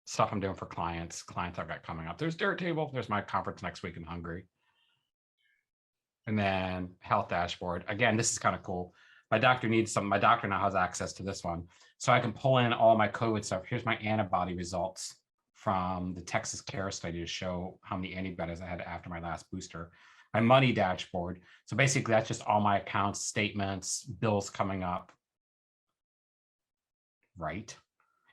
Stuff I'm doing for clients I've got coming up. There's Airtable. There's my conference next week in Hungary. And then health dashboard. Again, this is kind of cool. My doctor needs some. My doctor now has access to this one. So I can pull in all my COVID stuff. Here's my antibody results from the Texas Care study to show how many antibodies I had after my last booster. My money dashboard. So basically that's just all my accounts, statements, bills coming up. Right.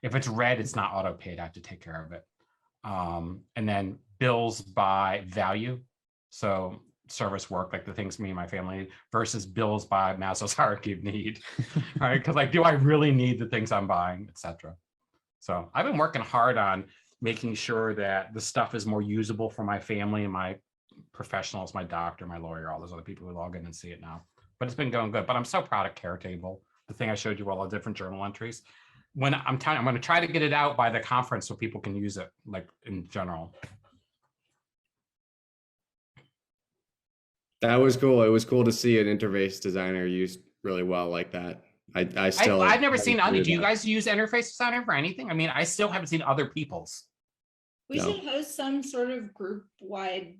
If it's red, it's not auto paid. I have to take care of it. And then bills by value. So service work, like the things me and my family need, versus bills by Maslow's hierarchy of need. Right. Because like, do I really need the things I'm buying, etc. So I've been working hard on making sure that the stuff is more usable for my family and my professionals, my doctor, my lawyer, all those other people who log in and see it now. But it's been going good. But I'm so proud of Airtable. The thing I showed you all the different journal entries. When I'm going to try to get it out by the conference so people can use it, like in general. That was cool. It was cool to see an interface designer used really well like that. I've never seen haven't any. figured Do you out. guys use interface designer for anything? I mean, I still haven't seen other people's. We No. should host some sort of group wide,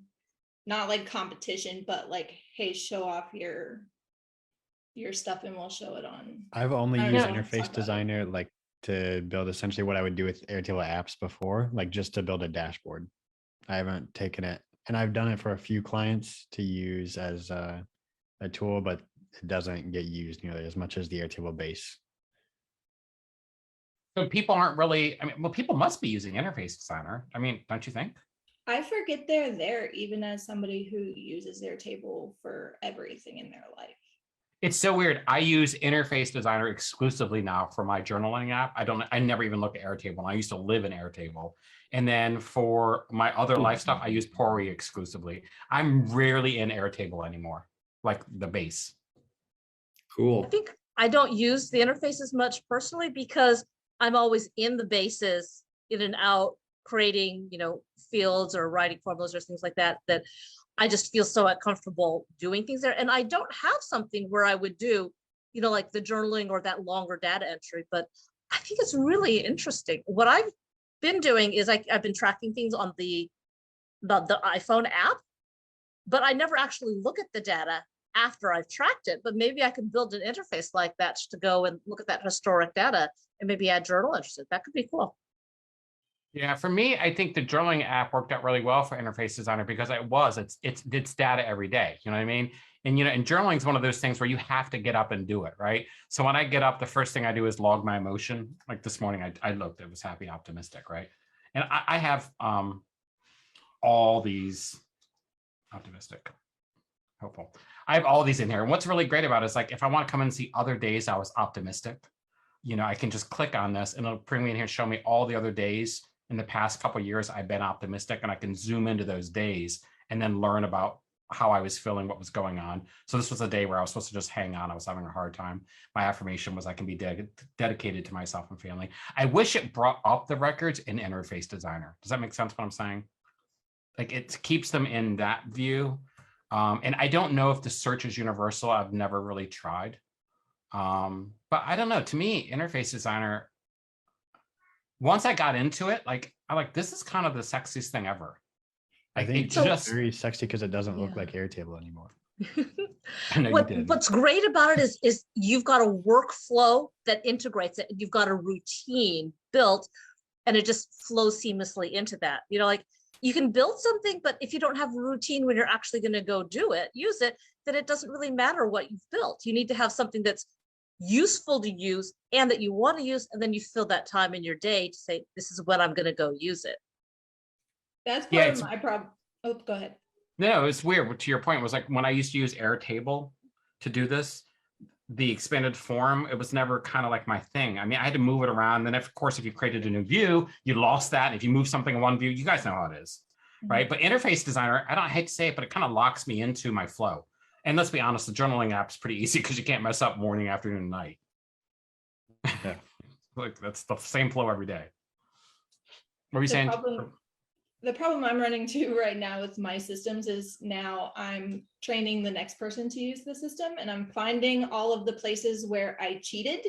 not like competition, but like, hey, show off your stuff and we'll show it on. I've only I used don't know. interface Talk about it. designer like to build essentially what I would do with Airtable apps before, like just to build a dashboard. I haven't taken it, and I've done it for a few clients to use as a tool, but it doesn't get used nearly as much as the Airtable base. So people aren't really, I mean, well, people must be using interface designer. I mean, don't you think? I forget they're there even as somebody who uses Airtable for everything in their life. It's so weird. I use interface designer exclusively now for my journaling app. I never even look at Airtable. And I used to live in Airtable. And then for my other life stuff, I use Pori exclusively. I'm rarely in Airtable anymore, like the base. Cool. I think I don't use the interface as much personally because I'm always in the bases, in and out, creating, fields or writing formulas or things like that, that I just feel so comfortable doing things there. And I don't have something where I would do, like the journaling or that longer data entry, but I think it's really interesting. What I've been doing is I've been tracking things on the iPhone app, but I never actually look at the data after I've tracked it. But maybe I can build an interface like that to go and look at that historic data and maybe add journal entries. That could be cool. Yeah, for me, I think the journaling app worked out really well for interface designer because it's data every day. You know what I mean? And and journaling is one of those things where you have to get up and do it, right? So when I get up, the first thing I do is log my emotion. Like this morning, I looked, it was happy, optimistic, right? And I have all these optimistic, hopeful. I have all these in here. And what's really great about it is like, if I want to come and see other days I was optimistic, I can just click on this and it'll bring me in here and show me all the other days in the past couple of years I've been optimistic, and I can zoom into those days and then learn about how I was feeling, what was going on. So this was a day where I was supposed to just hang on. I was having a hard time. My affirmation was I can be dedicated to myself and family. I wish it brought up the records in Interface Designer. Does that make sense what I'm saying? Like it keeps them in that view. And I don't know if the search is universal. I've never really tried. But I don't know. To me, Interface Designer, once I got into it, like this is kind of the sexiest thing ever. I Like think it it's just very sexy because it doesn't look Yeah. like Airtable anymore. I know you did. What's great about it is you've got a workflow that integrates it. You've got a routine built, and it just flows seamlessly into that. You know, like you can build something, but if you don't have a routine when you're actually going to go use it, then it doesn't really matter what you've built. You need to have something that's useful to use and that you want to use, and then you fill that time in your day to say, this is when I'm going to go use it. That's Yeah, part of my problem. Oh, go ahead. No, it's weird. To your point, was like when I used to use Airtable to do this, the expanded form, it was never kind of like my thing. I mean, I had to move it around. Then, of course, if you created a new view, you lost that. And if you move something in one view, you guys know how it is, right? But Interface Designer, I hate to say it, but it kind of locks me into my flow. And let's be honest, the journaling app is pretty easy because you can't mess up morning, afternoon, and night. Yeah. Like that's the same flow every day. What were you saying? The problem I'm running to right now with my systems is now I'm training the next person to use the system, and I'm finding all of the places where I cheated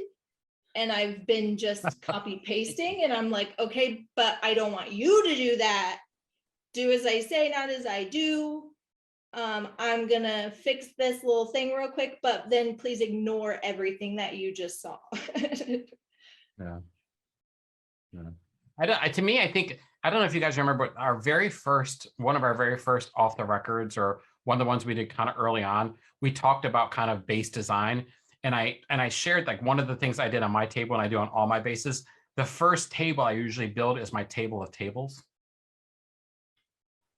and I've been just copy pasting, and I'm like, okay, but I don't want you to do that. Do as I say, not as I do. I'm gonna fix this little thing real quick, but then please ignore everything that you just saw. Yeah. To me, I think, I don't know if you guys remember, but one of our very first off the records, or one of the ones we did kind of early on, we talked about kind of base design. And I shared like one of the things I did on my table, and I do on all my bases. The first table I usually build is my table of tables.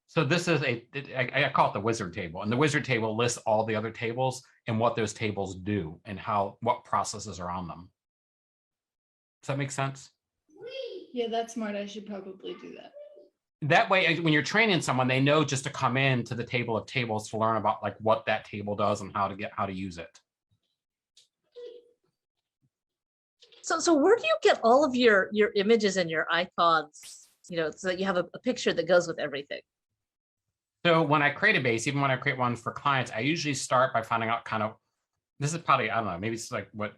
So this is I call it the wizard table, and the wizard table lists all the other tables and what those tables do and what processes are on them. Does that make sense? Yeah, that's smart. I should probably do that. That way, when you're training someone, they know just to come in to the table of tables to learn about like what that table does and how to use it. So where do you get all of your images and your icons, you know, so that you have a picture that goes with everything? So when I create a base, even when I create one for clients, I usually start by finding out kind of, this is probably, I don't know, maybe it's like what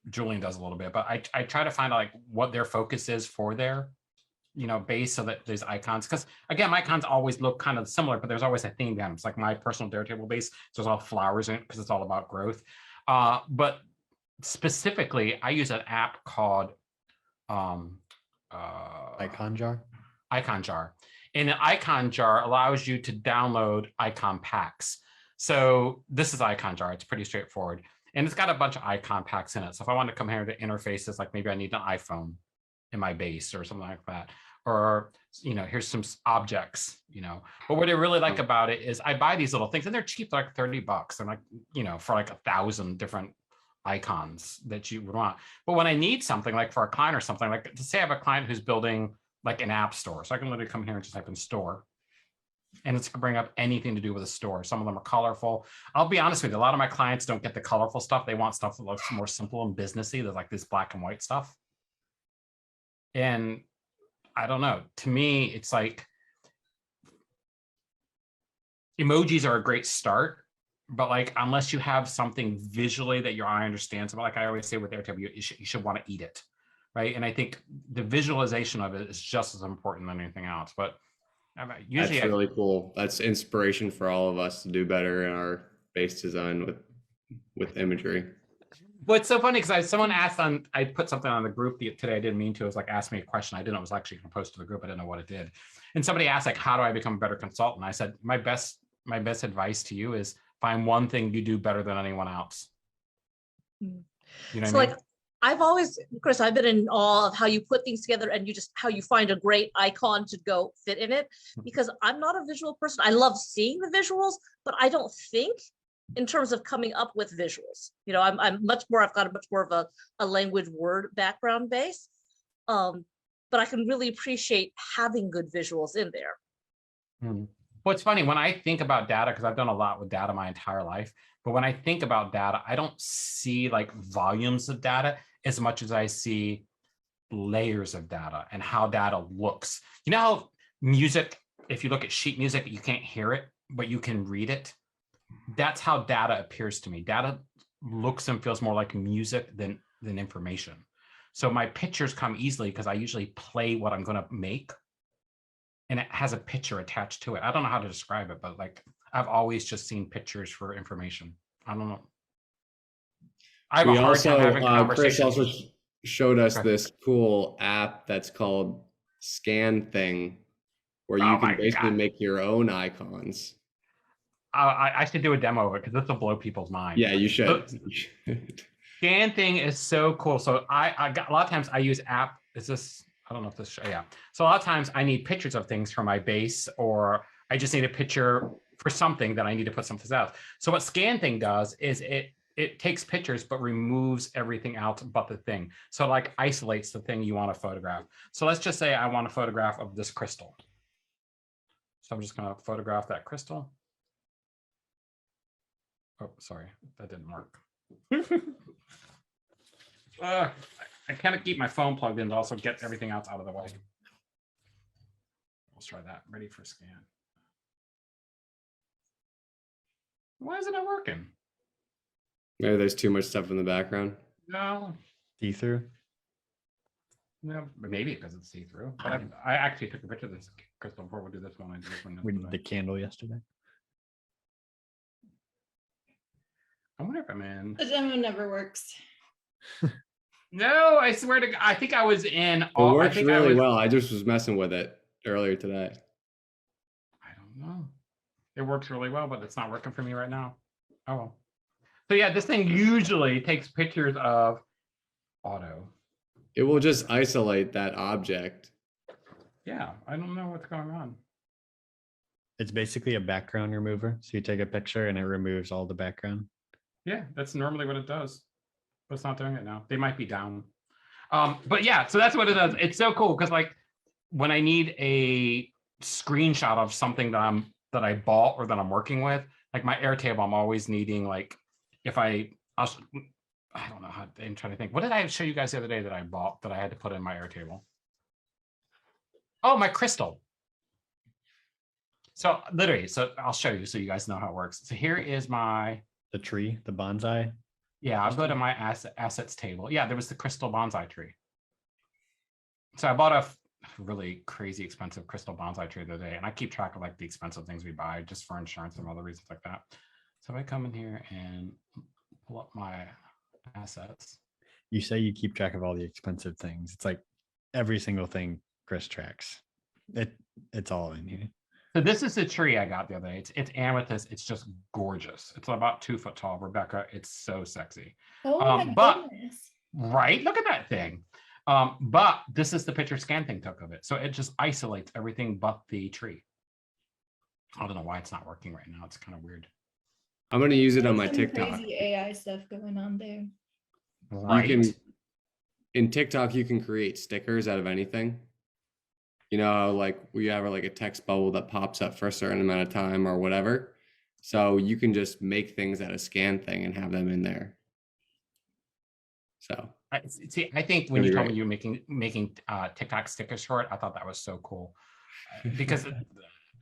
Julian does a little bit, but I try to find out like what their focus is for their, you know, base, so that there's icons. Because again, my icons always look kind of similar, but there's always a theme behind them. It's like my personal Airtable base, so there's all flowers in it because it's all about growth. But specifically, I use an app called Icon jar. Icon Jar. And an icon jar allows you to download icon packs. So this is Icon Jar. It's pretty straightforward. And it's got a bunch of icon packs in it. So if I want to come here to interfaces, like maybe I need an iPhone in my base or something like that. Or, you know, here's some objects, you know. But what I really like about it is I buy these little things, and they're cheap, they're like $30. They're like, you know, for like 1,000 different icons that you would want. But when I need something like for a client or something, like to say I have a client who's building like an app store. So I can literally come here and just type in store, and it's gonna bring up anything to do with a store. Some of them are colorful. I'll be honest with you, a lot of my clients don't get the colorful stuff. They want stuff that looks more simple and businessy. They're like this black and white stuff. And I don't know, to me, it's like emojis are a great start, but like, unless you have something visually that your eye understands, like I always say with Airtable, you should want to eat it. Right. And I think the visualization of it is just as important than anything else. But usually that's really cool. That's inspiration for all of us to do better in our base design with imagery. Well, it's so funny because someone asked I put something on the group today. I didn't mean to. It was like, asked me a question. I didn't know it was actually going to post to the group. I didn't know what it did. And somebody asked like, how do I become a better consultant? I said, my best advice to you is find one thing you do better than anyone else. You know what I mean? Like, I've always, Chris, I've been in awe of how you put things together and how you find a great icon to go fit in it, because I'm not a visual person. I love seeing the visuals, but I don't think in terms of coming up with visuals. You know, I've got much more of a language word background base. But I can really appreciate having good visuals in there. Well, it's funny when I think about data, because I've done a lot with data my entire life, but when I think about data, I don't see like volumes of data as much as I see layers of data and how data looks. You know how music, if you look at sheet music, you can't hear it, but you can read it. That's how data appears to me. Data looks and feels more like music than information. So my pictures come easily because I usually play what I'm going to make, and it has a picture attached to it. I don't know how to describe it, but like I've always just seen pictures for information. I don't know. I have a hard time having Chris conversations. also showed us Okay. this cool app that's called Scan Thing, where you Oh can my basically God. make your own icons. I should do a demo of it because this will blow people's mind. Yeah, you should. Scan Thing is so cool. So I got a lot of times I use app. Is this? I don't know if this. Yeah. So a lot of times I need pictures of things for my base, or I just need a picture for something that I need to put something else. So what Scan Thing does is it takes pictures but removes everything else but the thing. So like isolates the thing you want to photograph. So let's just say I want a photograph of this crystal. So I'm just going to photograph that crystal. Oh, sorry, that didn't work. I kind of keep my phone plugged in to also get everything else out of the way. Let's try that. Ready for scan. Why is it not working? Maybe there's too much stuff in the background. No, See-through. no, maybe because it's see-through. But I actually took a picture of this crystal before we do this one. I did this one We did yesterday. the candle yesterday. I wonder if I'm in. The demo never works. No, I swear to God, I think I was in. It I works think really well. I just was messing with it earlier today. I don't know. It works really well, but it's not working for me right now. Oh well. So yeah, this thing usually takes pictures of auto. It will just isolate that object. Yeah, I don't know what's going on. It's basically a background remover. So you take a picture and it removes all the background. Yeah, that's normally what it does, but it's not doing it now. They might be down. But yeah, so that's what it does. It's so cool because like when I need a screenshot of something that I bought or that I'm working with, like my Airtable, I'm always needing like if I don't know how I'm trying to think. What did I show you guys the other day that I bought that I had to put in my Airtable? Oh, my crystal. So literally, so I'll show you so you guys know how it works. So here is my The tree, the bonsai. Yeah, I'll go to my assets table. Yeah, there was the crystal bonsai tree. So I bought a really crazy expensive crystal bonsai tree the other day, and I keep track of like the expensive things we buy just for insurance and other reasons like that. So if I come in here and pull up my assets. You say you keep track of all the expensive things. It's like every single thing Chris tracks. It's all in here. So this is the tree I got the other day. It's amethyst. It's just gorgeous. It's about 2 foot tall, Rebecca. It's so sexy. Oh my But- goodness. Right? Look at that thing. But this is the picture Scan Thing took of it. So it just isolates everything but the tree. I don't know why it's not working right now. It's kind of weird. I'm going to use it on my Some TikTok. Crazy AI stuff going on there. Right? You can, in TikTok, you can create stickers out of anything. You know, like we have like a text bubble that pops up for a certain amount of time or whatever. So you can just make things out of Scan Thing and have them in there. So I think when That'd you be told great. me you were making TikTok stickers for it, I thought that was so cool. Because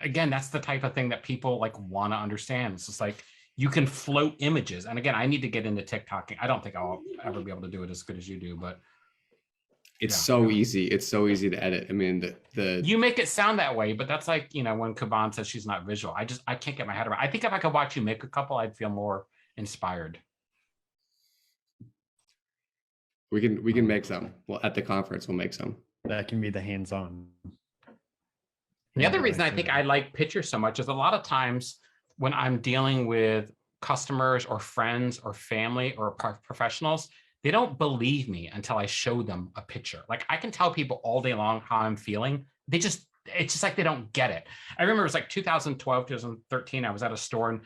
again, that's the type of thing that people like want to understand. It's just like you can float images. And again, I need to get into TikToking. I don't think I'll ever be able to do it as good as you do, but it's Yeah. so easy. It's so easy to edit. I mean, the you make it sound that way, but that's like, you know, when Kaban says she's not visual, I can't get my head around. I think if I could watch you make a couple, I'd feel more inspired. we can make some. Well, at the conference, we'll make some. That can be the hands-on. The other hands-on reason I think I activity. like pictures so much is a lot of times when I'm dealing with customers or friends or family or professionals, they don't believe me until I show them a picture. Like I can tell people all day long how I'm feeling. It's just like they don't get it. I remember it was like 2012, 2013. I was at a store and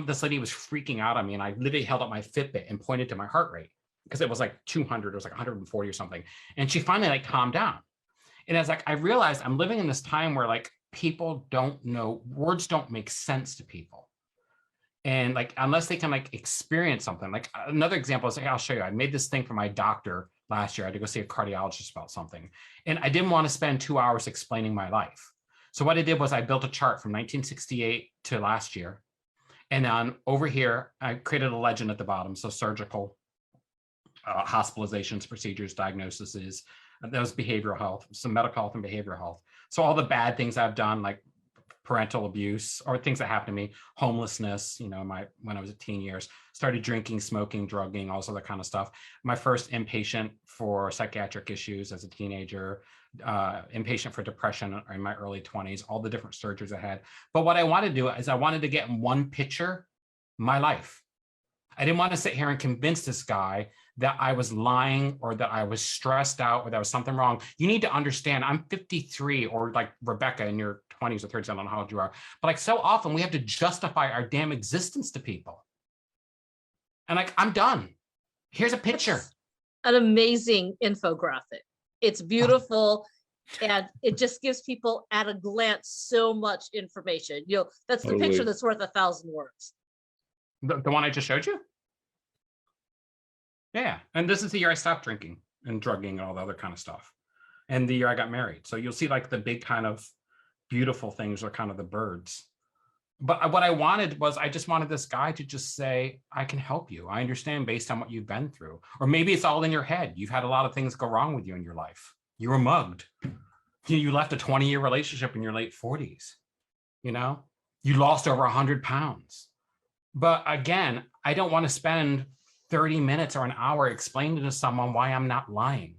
this lady was freaking out on me, and I literally held up my Fitbit and pointed to my heart rate because it was like 200, it was like 140 or something. And she finally like calmed down. And I was like, I realized I'm living in this time where like people don't know, words don't make sense to people. And like, unless they can like experience something. Like another example is, I'll show you, I made this thing for my doctor last year. I had to go see a cardiologist about something. And I didn't want to spend 2 hours explaining my life. So what I did was I built a chart from 1968 to last year. And then over here, I created a legend at the bottom. So surgical, hospitalizations, procedures, diagnoses, that was behavioral health, some medical health and behavioral health. So all the bad things I've done, like parental abuse or things that happened to me, homelessness, you know, when I was a teen years, started drinking, smoking, drugging, all this other kind of stuff. My first inpatient for psychiatric issues as a teenager, inpatient for depression in my early 20s, all the different surgeries I had. But what I wanted to do is I wanted to get in one picture my life. I didn't want to sit here and convince this guy that I was lying or that I was stressed out or there was something wrong. You need to understand I'm 53, or like Rebecca in your 20s or 30s, I don't know how old you are. But like so often we have to justify our damn existence to people. And like, I'm done. Here's a picture. It's an amazing infographic. It's beautiful. And it just gives people at a glance so much information. You know, that's the Totally. picture that's worth 1,000 words. The one I just showed you? Yeah. And this is the year I stopped drinking and drugging and all the other kind of stuff. And the year I got married. So you'll see like the big kind of beautiful things are kind of the birds. But what I wanted was, I just wanted this guy to just say, I can help you. I understand based on what you've been through. Or maybe it's all in your head. You've had a lot of things go wrong with you in your life. You were mugged. You left a 20-year relationship in your late 40s. You know, you lost over 100 pounds. But again, I don't want to spend 30 minutes or an hour explaining to someone why I'm not lying.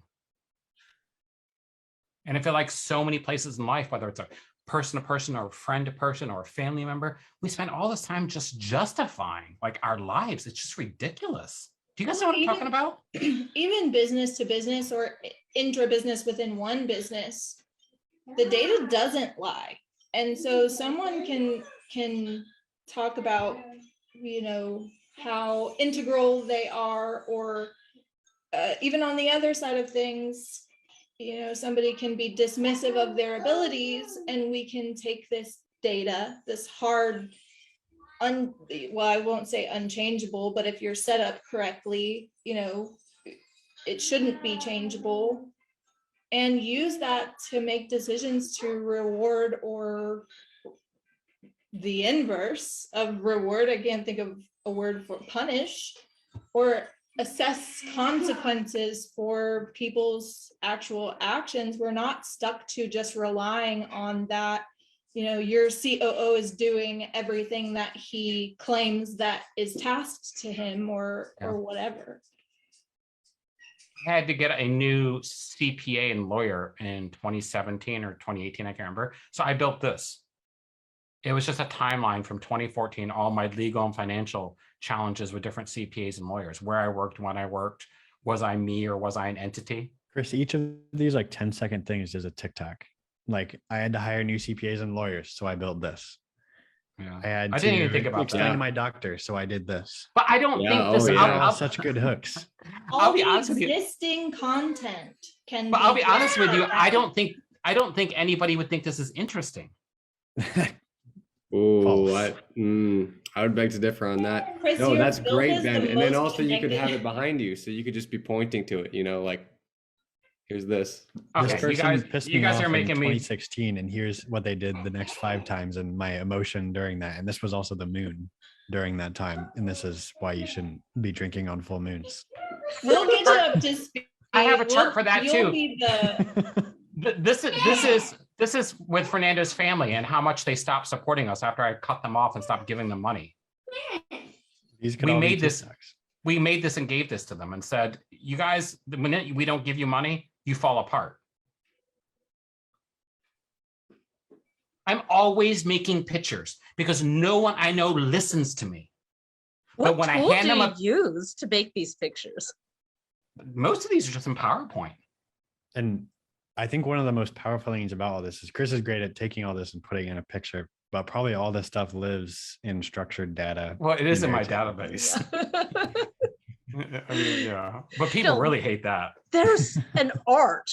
And I feel like so many places in life, whether it's a person to person or a friend to person or a family member, we spend all this time just justifying like our lives. It's just ridiculous. Do you guys know what I'm talking about? Even business to business or intra-business within one business, the data doesn't lie. And so someone can talk about, you know, how integral they are, or even on the other side of things, you know, somebody can be dismissive of their abilities, and we can take this data, this hard, well, I won't say unchangeable, but if you're set up correctly, you know, it shouldn't be changeable, and use that to make decisions to reward or the inverse of reward. I can't think of a word for punish, or assess consequences for people's actual actions. We're not stuck to just relying on that, you know, your COO is doing everything that he claims that is tasked to him, or whatever. I had to get a new CPA and lawyer in 2017 or 2018, I can't remember. So I built this. It was just a timeline from 2014, all my legal and financial challenges with different CPAs and lawyers, where I worked, when I worked, was I me or was I an entity? Chris, each of these like 10-second things is a TikTok. Like I had to hire new CPAs and lawyers, so I built this. Yeah. I didn't even think about explain that. to my doctor, so I did this. But I don't think this. yeah. Such good hooks. I'll be the honest with you. existing content can. But I'll be honest with you. I don't think anybody would think this is interesting. Oh, I would beg to differ on that. Chris, No, your that's build great, is Ben. the And then most also you could have connected. it behind you, so you could just be pointing to it, you know, like, here's this. This Okay, you person guys, pissed you me guys off are in making me. 2016, and here's what they did the next 5 times, and my emotion during that. And this was also the moon during that time, and this is why you shouldn't be drinking on full moons. We'll get you up to speed. I have a chart for that You'll too. be the This is with Fernando's family and how much they stopped supporting us after I cut them off and stopped giving them money. These could We all be made this- TikToks. We made this and gave this to them and said, you guys, the minute we don't give you money, you fall apart. I'm always making pictures because no one I know listens to me. What when I tool hand do them you use to make these pictures? Most of these are just in PowerPoint. And I think one of the most powerful things about all this is Chris is great at taking all this and putting it in a picture, but probably all this stuff lives in structured data. Well, it is in my Airtable. database. I mean, yeah, but people No. really hate that. There's an art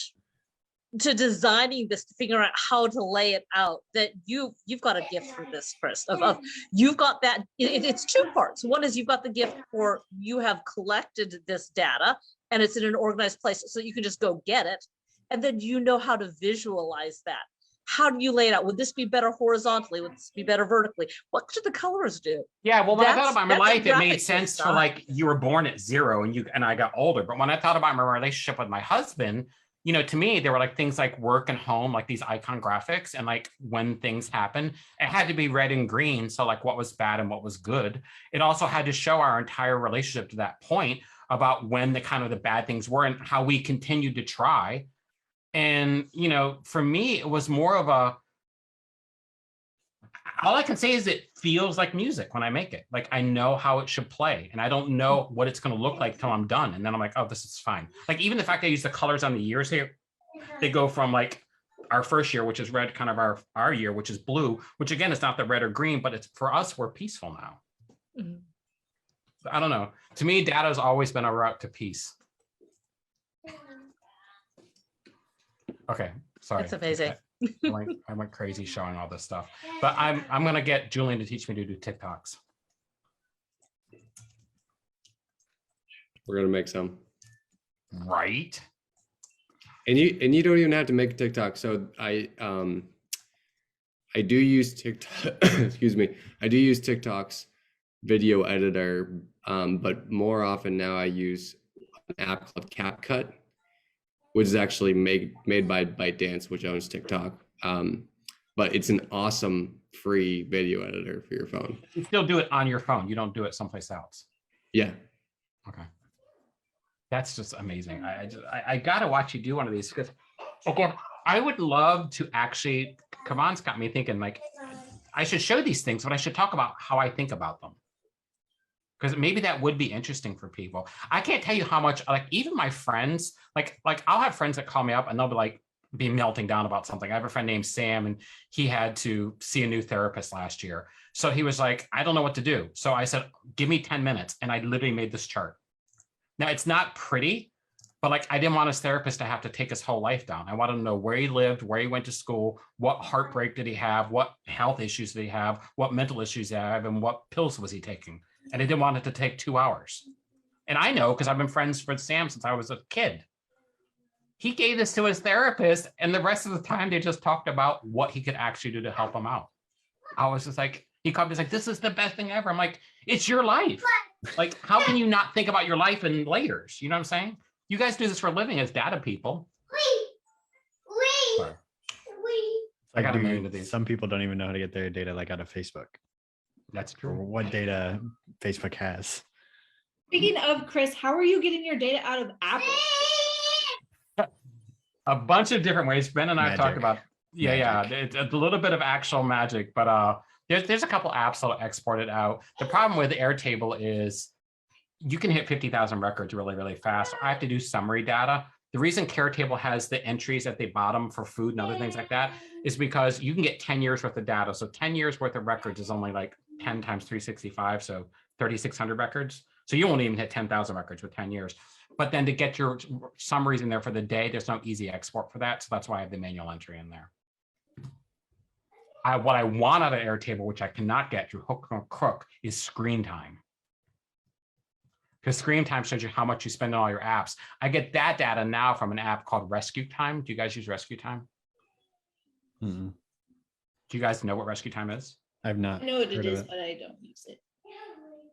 to designing this, to figure out how to lay it out, that you've got a gift for this, Chris, of you've got that, it's two parts. One is you've got the gift for, you have collected this data and it's in an organized place so you can just go get it. And then you know how to visualize that. How do you lay it out? Would this be better horizontally? Would this be better vertically? What should the colors do? Yeah, well, when I thought about my life, it made graphic sense for design. like you were born at 0 and I got older. But when I thought about my relationship with my husband, you know, to me, there were like things like work and home, like these icon graphics, and like when things happen, it had to be red and green. So like what was bad and what was good. It also had to show our entire relationship to that point about when the kind of the bad things were and how we continued to try. And, you know, for me, it was more of a, all I can say is it feels like music when I make it. Like I know how it should play and I don't know what it's going to look like till I'm done. And then I'm like, oh, this is fine. Like even the fact that I use the colors on the years here, they go from like our first year, which is red, kind of our year, which is blue, which again, is not the red or green, but it's for us, we're peaceful now. Mhm. I don't know. To me, data has always been a route to peace. Okay, sorry. That's amazing. I went crazy showing all this stuff, but I'm gonna get Julian to teach me to do TikToks. We're gonna make some. Right. And you don't even have to make a TikTok. So I do use TikTok. Excuse me. I do use TikTok's video editor, but more often now I use an app called CapCut, which is actually made by ByteDance, which owns TikTok. But it's an awesome free video editor for your phone. You still do it on your phone. You don't do it someplace else. Yeah. Okay. That's just amazing. I gotta watch you do one of these because again, I would love to actually, Kavan's got me thinking like, I should show these things, but I should talk about how I think about them. Because maybe that would be interesting for people. I can't tell you how much, like even my friends, like I'll have friends that call me up and they'll be melting down about something. I have a friend named Sam and he had to see a new therapist last year. So he was like, I don't know what to do. So I said, give me 10 minutes. And I literally made this chart. Now it's not pretty, but like I didn't want his therapist to have to take his whole life down. I wanted to know where he lived, where he went to school, what heartbreak did he have, what health issues did he have, what mental issues did he have, and what pills was he taking. And I didn't want it to take 2 hours. And I know because I've been friends with Sam since I was a kid. He gave this to his therapist, and the rest of the time they just talked about what he could actually do to help him out. I was just like, he called me, he's like, this is the best thing ever. I'm like, it's your life. Like, how can you not think about your life in layers? You know what I'm saying? You guys do this for a living as data people. Sorry. I got a million of these. Some people don't even know how to get their data like out of Facebook. That's Or true. what data Facebook has. Speaking of, Chris, how are you getting your data out of Apple? A bunch of different ways. Ben and I Magic. talked about, yeah, Magic. it's a little bit of actual magic, but there's a couple apps that'll export it out. The problem with Airtable is you can hit 50,000 records really, really fast. I have to do summary data. The reason Airtable has the entries at the bottom for food and other things like that is because you can get 10 years worth of data. So 10 years worth of records is only like 10 times 365, so 3,600 records. So you won't even hit 10,000 records with 10 years. But then to get your summaries in there for the day, there's no easy export for that. So that's why I have the manual entry in there. What I want out of Airtable, which I cannot get through hook or crook, is screen time. Because screen time shows you how much you spend on all your apps. I get that data now from an app called Rescue Time. Do you guys use Rescue Time? Mm-mm. Do you guys know what Rescue Time is? I've not I know what heard it of is, it. but I don't use it.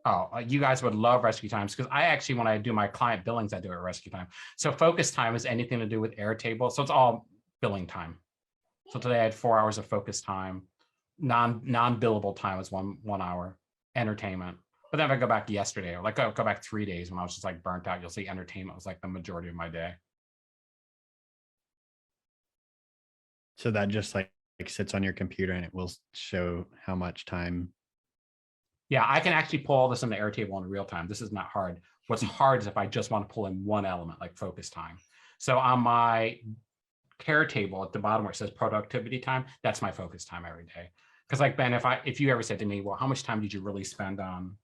Oh, you guys would love Rescue Times because I actually, when I do my client billings, I do it at Rescue Time. So focus time is anything to do with Airtable. So it's all billing time. So today I had 4 hours of focus time. Non-billable time was one hour. Entertainment. But then if I go back yesterday, or like go back 3 days when I was just like burnt out, you'll see entertainment was like the majority of my day. So that just like sits on your computer and it will show how much time. Yeah, I can actually pull all this into Airtable in real time. This is not hard. What's hard is if I just want to pull in one element like focus time. So on my care table at the bottom where it says productivity time, that's my focus time every day. Because like Ben, if you ever said to me, well, how much time did you really spend on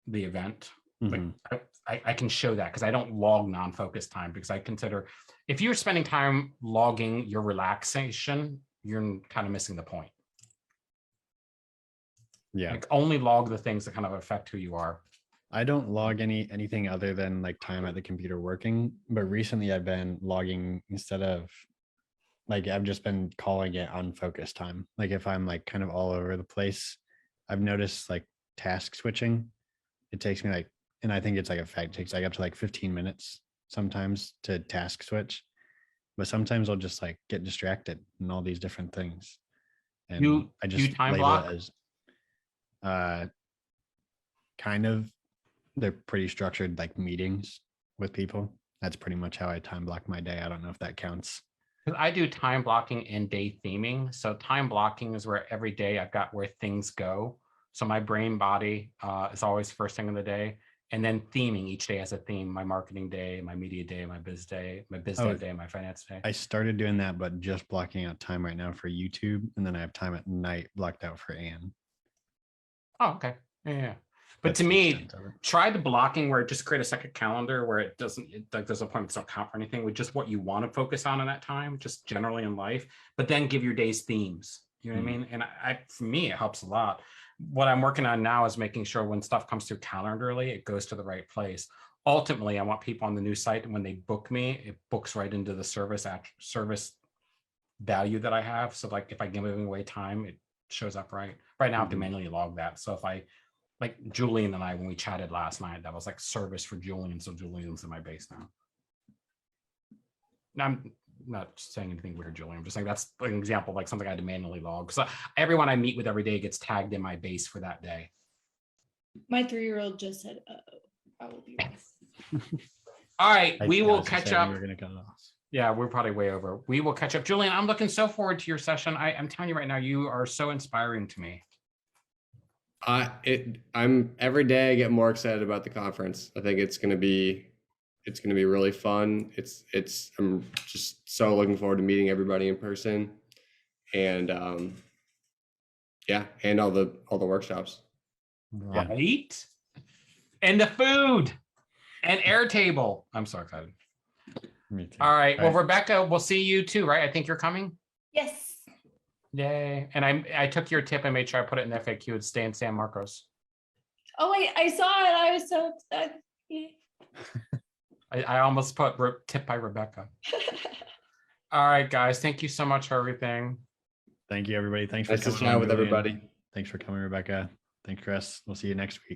the event? Like Mhm. I can show that because I don't log non-focused time, because I consider if you're spending time logging your relaxation, you're kind of missing the point. Yeah. Like only log the things that kind of affect who you are. I don't log anything other than like time at the computer working, but recently I've been logging instead of like I've just been calling it unfocused time. Like if I'm like kind of all over the place, I've noticed like task switching. It takes me like, and I think it's like a fact, it takes like up to like 15 minutes sometimes to task switch. But sometimes I'll just like get distracted in all these different things. And I Do you just time label block? it as kind of, they're pretty structured like meetings with people. That's pretty much how I time block my day. I don't know if that counts. Because I do time blocking and day theming. So time blocking is where every day I've got where things go. So my brain body is always first thing in the day. And then theming, each day has a theme: my marketing day, my media day, my biz day, my biz dev day, my finance day. I started doing that, but just blocking out time right now for YouTube. And then I have time at night blocked out for Anne. Oh, okay. Yeah. But That's to the me, extent of it. try the blocking where just create a second calendar where it doesn't, like those appointments don't count for anything, with just what you want to focus on in that time, just generally in life, but then give your days themes. You know what I mean? And for me, it helps a lot. What I'm working on now is making sure when stuff comes through calendarly, it goes to the right place. Ultimately, I want people on the new site, and when they book me, it books right into the service value that I have. So like if I give away time, it shows up right. Right now I have to manually log that. So if I, like Julian and I, when we chatted last night, that was like service for Julian. So Julian's in my base now. Now, I'm not saying anything weird, Julian. I'm just saying that's an example of like something I had to manually log. So everyone I meet with every day gets tagged in my base for that day. My 3-year-old just said, "Oh, I will be right." All right, we I will was just catch saying up. We're gonna cut it off. Yeah, we're probably way over. We will catch up. Julian, I'm looking so forward to your session. I'm telling you right now, you are so inspiring to me. I'm every day I get more excited about the conference. I think it's gonna be really fun. I'm just so looking forward to meeting everybody in person, and yeah, and all the workshops. Yeah. Right? And the food and Airtable. I'm so excited. Me too. All right. Well, All right. Rebecca, we'll see you too, right? I think you're coming. Yes. Yay. And I took your tip and made sure I put it in the FAQ and stay in San Marcos. Oh, I saw it. I was so excited. I almost put tip by Rebecca. All right, guys. Thank you so much for everything. Thank you, everybody. Thanks for Nice to coming chat on, with Julian. everybody. Thanks for coming, Rebecca. Thanks, Chris. We'll see you next week.